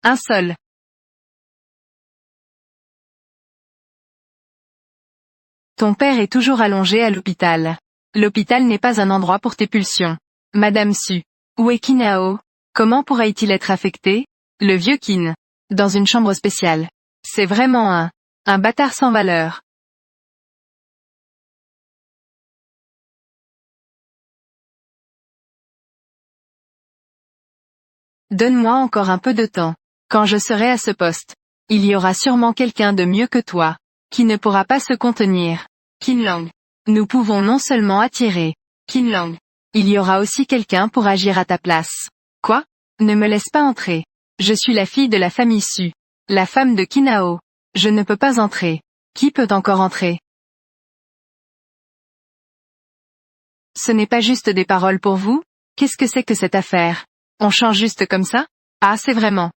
Un seul. Ton père est toujours allongé à l'hôpital. L'hôpital n'est pas un endroit pour tes pulsions. Madame Su. Où est Kinao? Comment pourrait-il être affecté? Le vieux Qin. Dans une chambre spéciale. C'est vraiment un bâtard sans valeur. Donne-moi encore un peu de temps. Quand je serai à ce poste, il y aura sûrement quelqu'un de mieux que toi, qui ne pourra pas se contenir. Qin Lang. Nous pouvons non seulement attirer Qin Lang. Il y aura aussi quelqu'un pour agir à ta place. Quoi? Ne me laisse pas entrer. Je suis la fille de la famille Su. La femme de Kinao. Je ne peux pas entrer. Qui peut encore entrer? Ce n'est pas juste des paroles pour vous? Qu'est-ce que c'est que cette affaire? On change juste comme ça? Ah, c'est vraiment.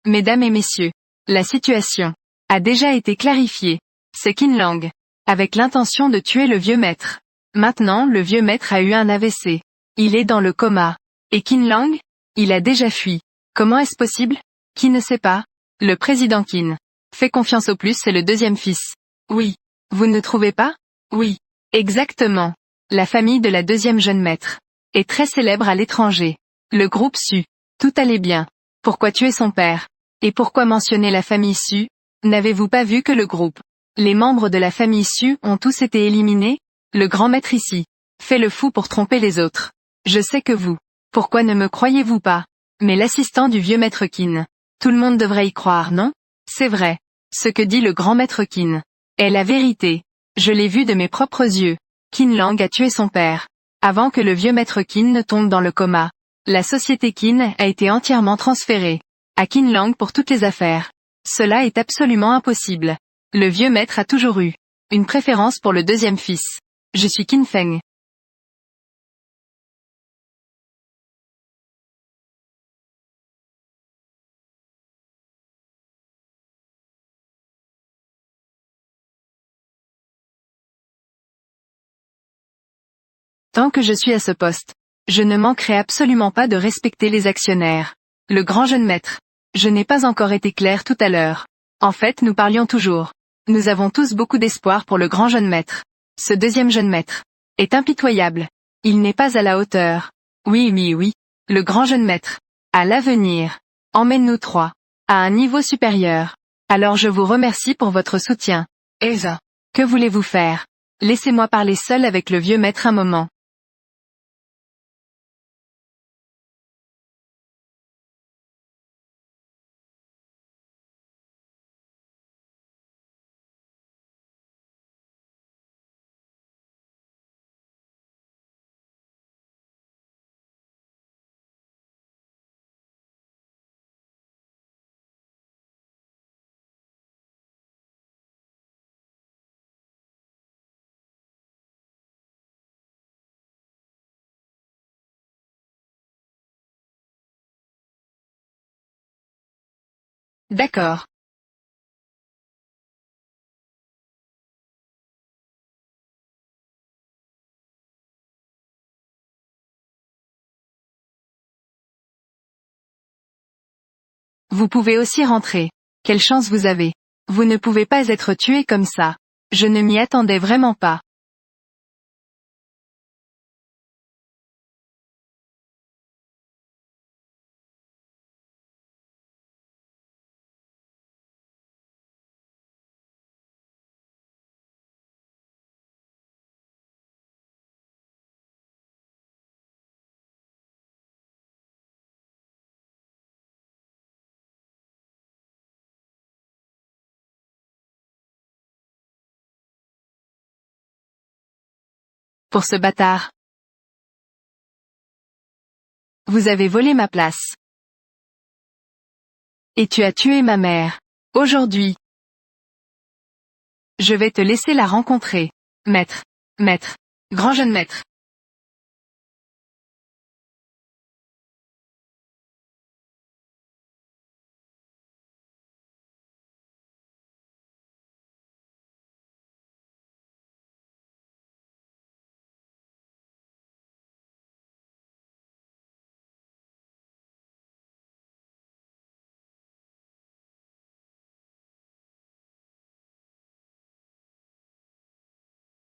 Mesdames et messieurs, la situation a déjà été clarifiée. C'est Qin Lang, avec l'intention de tuer le vieux maître. Maintenant le vieux maître a eu un AVC. Il est dans le coma. Et Qin Lang? Il a déjà fui. Comment est-ce possible? Qui ne sait pas? Le président Qin. Fait confiance au plus, c'est le deuxième fils. Oui. Vous ne trouvez pas? Oui. Exactement. La famille de la deuxième jeune maître est très célèbre à l'étranger. Le groupe Su. Tout allait bien. Pourquoi tuer son père? Et pourquoi mentionner la famille Su? N'avez-vous pas vu que le groupe, les membres de la famille Su ont tous été éliminés? Le grand maître ici fait le fou pour tromper les autres. Je sais que vous. Pourquoi ne me croyez-vous pas? Mais l'assistant du vieux maître Qin. Tout le monde devrait y croire, non? C'est vrai. Ce que dit le grand maître Qin est la vérité. Je l'ai vu de mes propres yeux. Qin Lang a tué son père. Avant que le vieux maître Qin ne tombe dans le coma. La société Qin a été entièrement transférée à Qin Lang pour toutes les affaires. Cela est absolument impossible. Le vieux maître a toujours eu une préférence pour le deuxième fils. Je suis Qin Feng. Tant que je suis à ce poste, je ne manquerai absolument pas de respecter les actionnaires. Le grand jeune maître. Je n'ai pas encore été clair tout à l'heure. En fait, nous parlions toujours. Nous avons tous beaucoup d'espoir pour le grand jeune maître. Ce deuxième jeune maître est impitoyable. Il n'est pas à la hauteur. Oui, oui, oui. Le grand jeune maître. À l'avenir. Emmène-nous trois. À un niveau supérieur. Alors je vous remercie pour votre soutien. Eva. Que voulez-vous faire? Laissez-moi parler seul avec le vieux maître un moment. D'accord. Vous pouvez aussi rentrer. Quelle chance vous avez. Vous ne pouvez pas être tué comme ça. Je ne m'y attendais vraiment pas. Pour ce bâtard. Vous avez volé ma place. Et tu as tué ma mère. Aujourd'hui. Je vais te laisser la rencontrer. Maître. Maître. Grand jeune maître.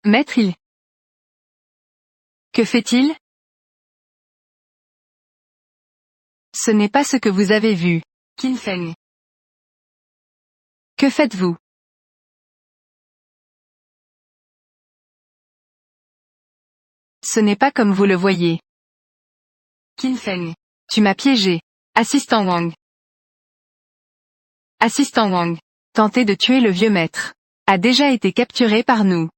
Maître il. Que fait-il? Ce n'est pas ce que vous avez vu. Qin Feng. Que faites-vous? Ce n'est pas comme vous le voyez. Qin Feng. Tu m'as piégé. Assistant Wang. Assistant Wang. Tenter de tuer le vieux maître. A déjà été capturé par nous.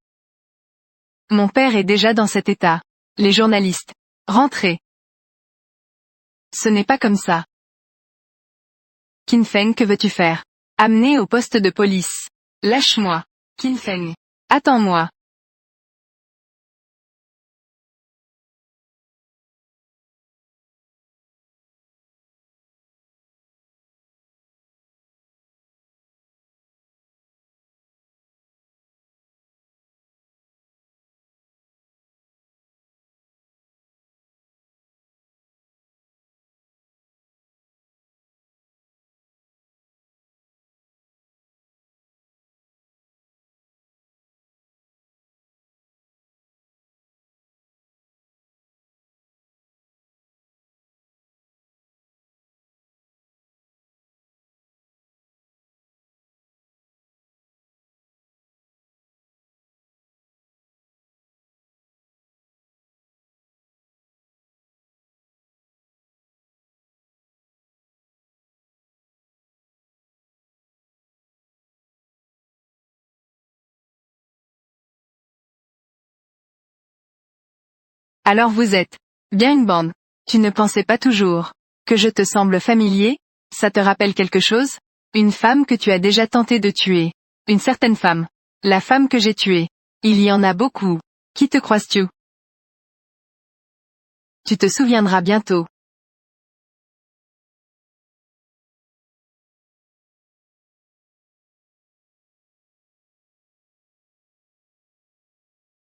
Mon père est déjà dans cet état. Les journalistes. Rentrez. Ce n'est pas comme ça. Qin Feng, que veux-tu faire? Amener au poste de police. Lâche-moi. Qin Feng. Attends-moi. Alors vous êtes bien une bande. Tu ne pensais pas toujours que je te semble familier? Ça te rappelle quelque chose? Une femme que tu as déjà tenté de tuer. Une certaine femme. La femme que j'ai tuée. Il y en a beaucoup. Qui te crois-tu? Tu te souviendras bientôt.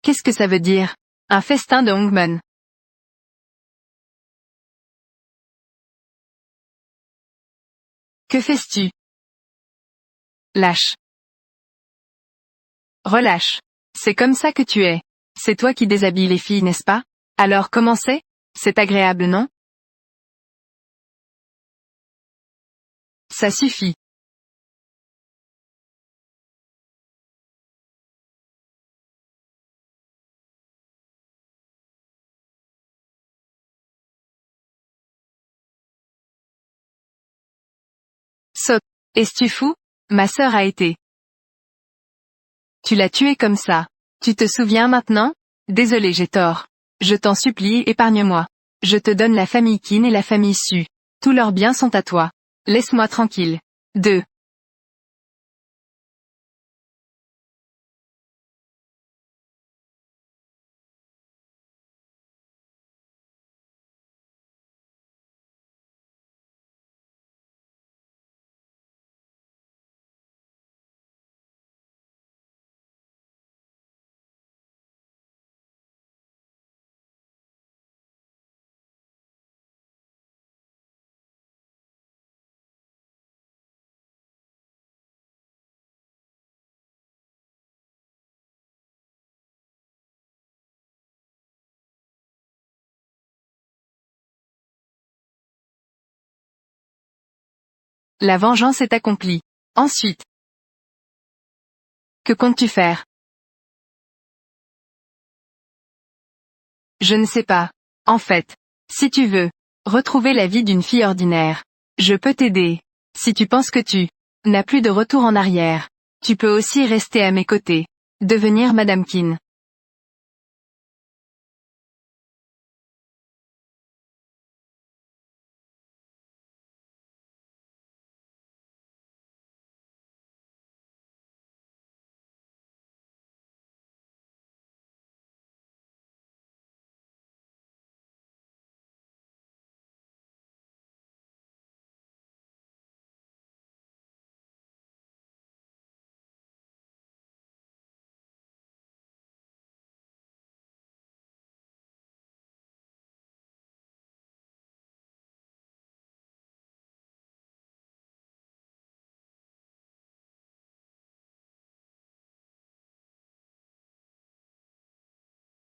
Qu'est-ce que ça veut dire? Un festin de Hongmen. Que fais-tu? Lâche. Relâche. C'est comme ça que tu es. C'est toi qui déshabilles les filles, n'est-ce pas? Alors comment c'est? C'est agréable, non? Ça suffit. Saute. Es-tu fou? Ma sœur a été. Tu l'as tuée comme ça. Tu te souviens maintenant? Désolé, j'ai tort. Je t'en supplie, épargne-moi. Je te donne la famille Qin et la famille Su. Tous leurs biens sont à toi. Laisse-moi tranquille. 2. La vengeance est accomplie. Ensuite. Que comptes-tu faire? Je ne sais pas. En fait. Si tu veux. Retrouver la vie d'une fille ordinaire. Je peux t'aider. Si tu penses que tu n'as plus de retour en arrière. Tu peux aussi rester à mes côtés. Devenir Madame Qin.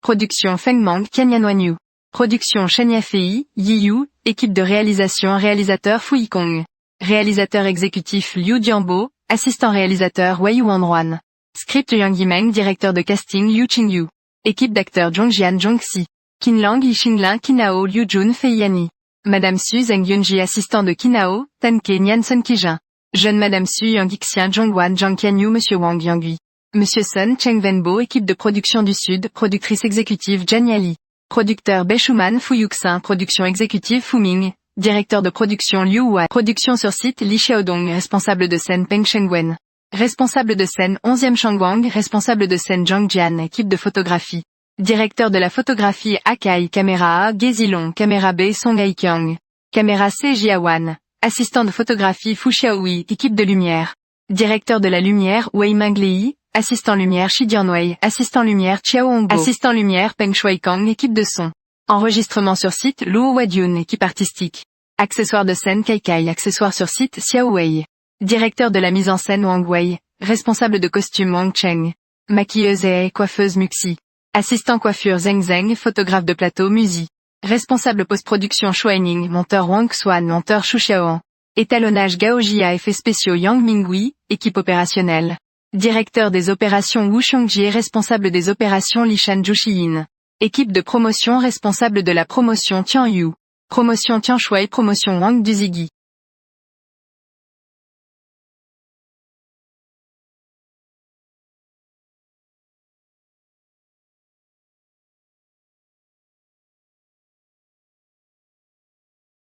Production Fengmang Tianyanwanyu. Production Shenya Fei, Yiyu, équipe de réalisation réalisateur Fui Kong. Réalisateur exécutif Liu Jianbo, assistant réalisateur Wei Wanruan. Script Yang Yimeng, directeur de casting Liu Qingyu. Équipe d'acteurs Zhongjian Zhongxi. Qinlang Yixinglin Kinao Liu Jun Fei Yani. Madame Su Zheng Yunji, assistant de Kinao, Tanke Niansen Kijin. Jeune Madame Su Yang Xian Zhongguan Zhang Qianyu Monsieur Wang Yangui. Monsieur Sun Cheng Wenbo, équipe de production du Sud, productrice exécutive Jan Yali. Producteur Bei Shuman Fu Yuxin, production exécutive Fu Ming. Directeur de production Liu Hua. Production sur site Li Xiaodong, responsable de scène Peng Shengwen. Responsable de scène 11e Shangwang, responsable de scène Zhang Jian, équipe de photographie. Directeur de la photographie Akai, caméra A, Gezilong, caméra B, Song Haikyang. Caméra C, Jiawan. Assistant de photographie Fu Xiaohui, équipe de lumière. Directeur de la lumière Wei Manglei. Assistant lumière Shi Jianwei, assistant lumière Chiao Hongbo, assistant lumière Peng Shuaikang, équipe de son. Enregistrement sur site Luo Wadyun, équipe artistique. Accessoires de scène Kaikai, accessoires sur site Xiao Wei. Directeur de la mise en scène Wang Wei, responsable de costume Wang Cheng. Maquilleuse et coiffeuse Muxi. Assistant coiffure Zeng Zeng, photographe de plateau Musi. Responsable post-production Shuaining, monteur Wang Xuan, monteur Shu Xiaoan. Étalonnage Gao Jia, effets spéciaux Yang Mingwei, équipe opérationnelle. Directeur des opérations Wu Xiongji, responsable des opérations Lishan Jushiyin. Équipe de promotion responsable de la promotion Tian Yu. Promotion Tian Shui, promotion Wang Duzigi.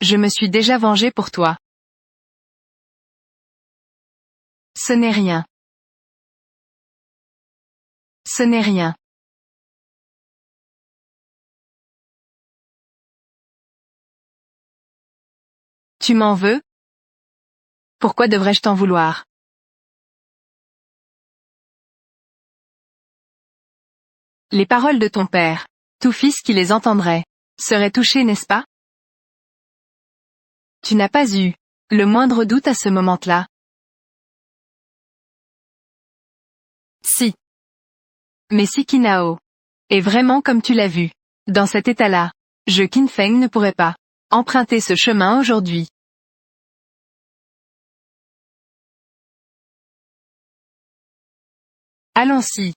Je me suis déjà vengé pour toi. Ce n'est rien. Ce n'est rien. Tu m'en veux? Pourquoi devrais-je t'en vouloir? Les paroles de ton père, tout fils qui les entendrait, serait touché, n'est-ce pas? Tu n'as pas eu le moindre doute à ce moment-là. Si. Mais si Kinao est vraiment comme tu l'as vu, dans cet état-là, je Qinfeng ne pourrais pas emprunter ce chemin aujourd'hui. Allons-y.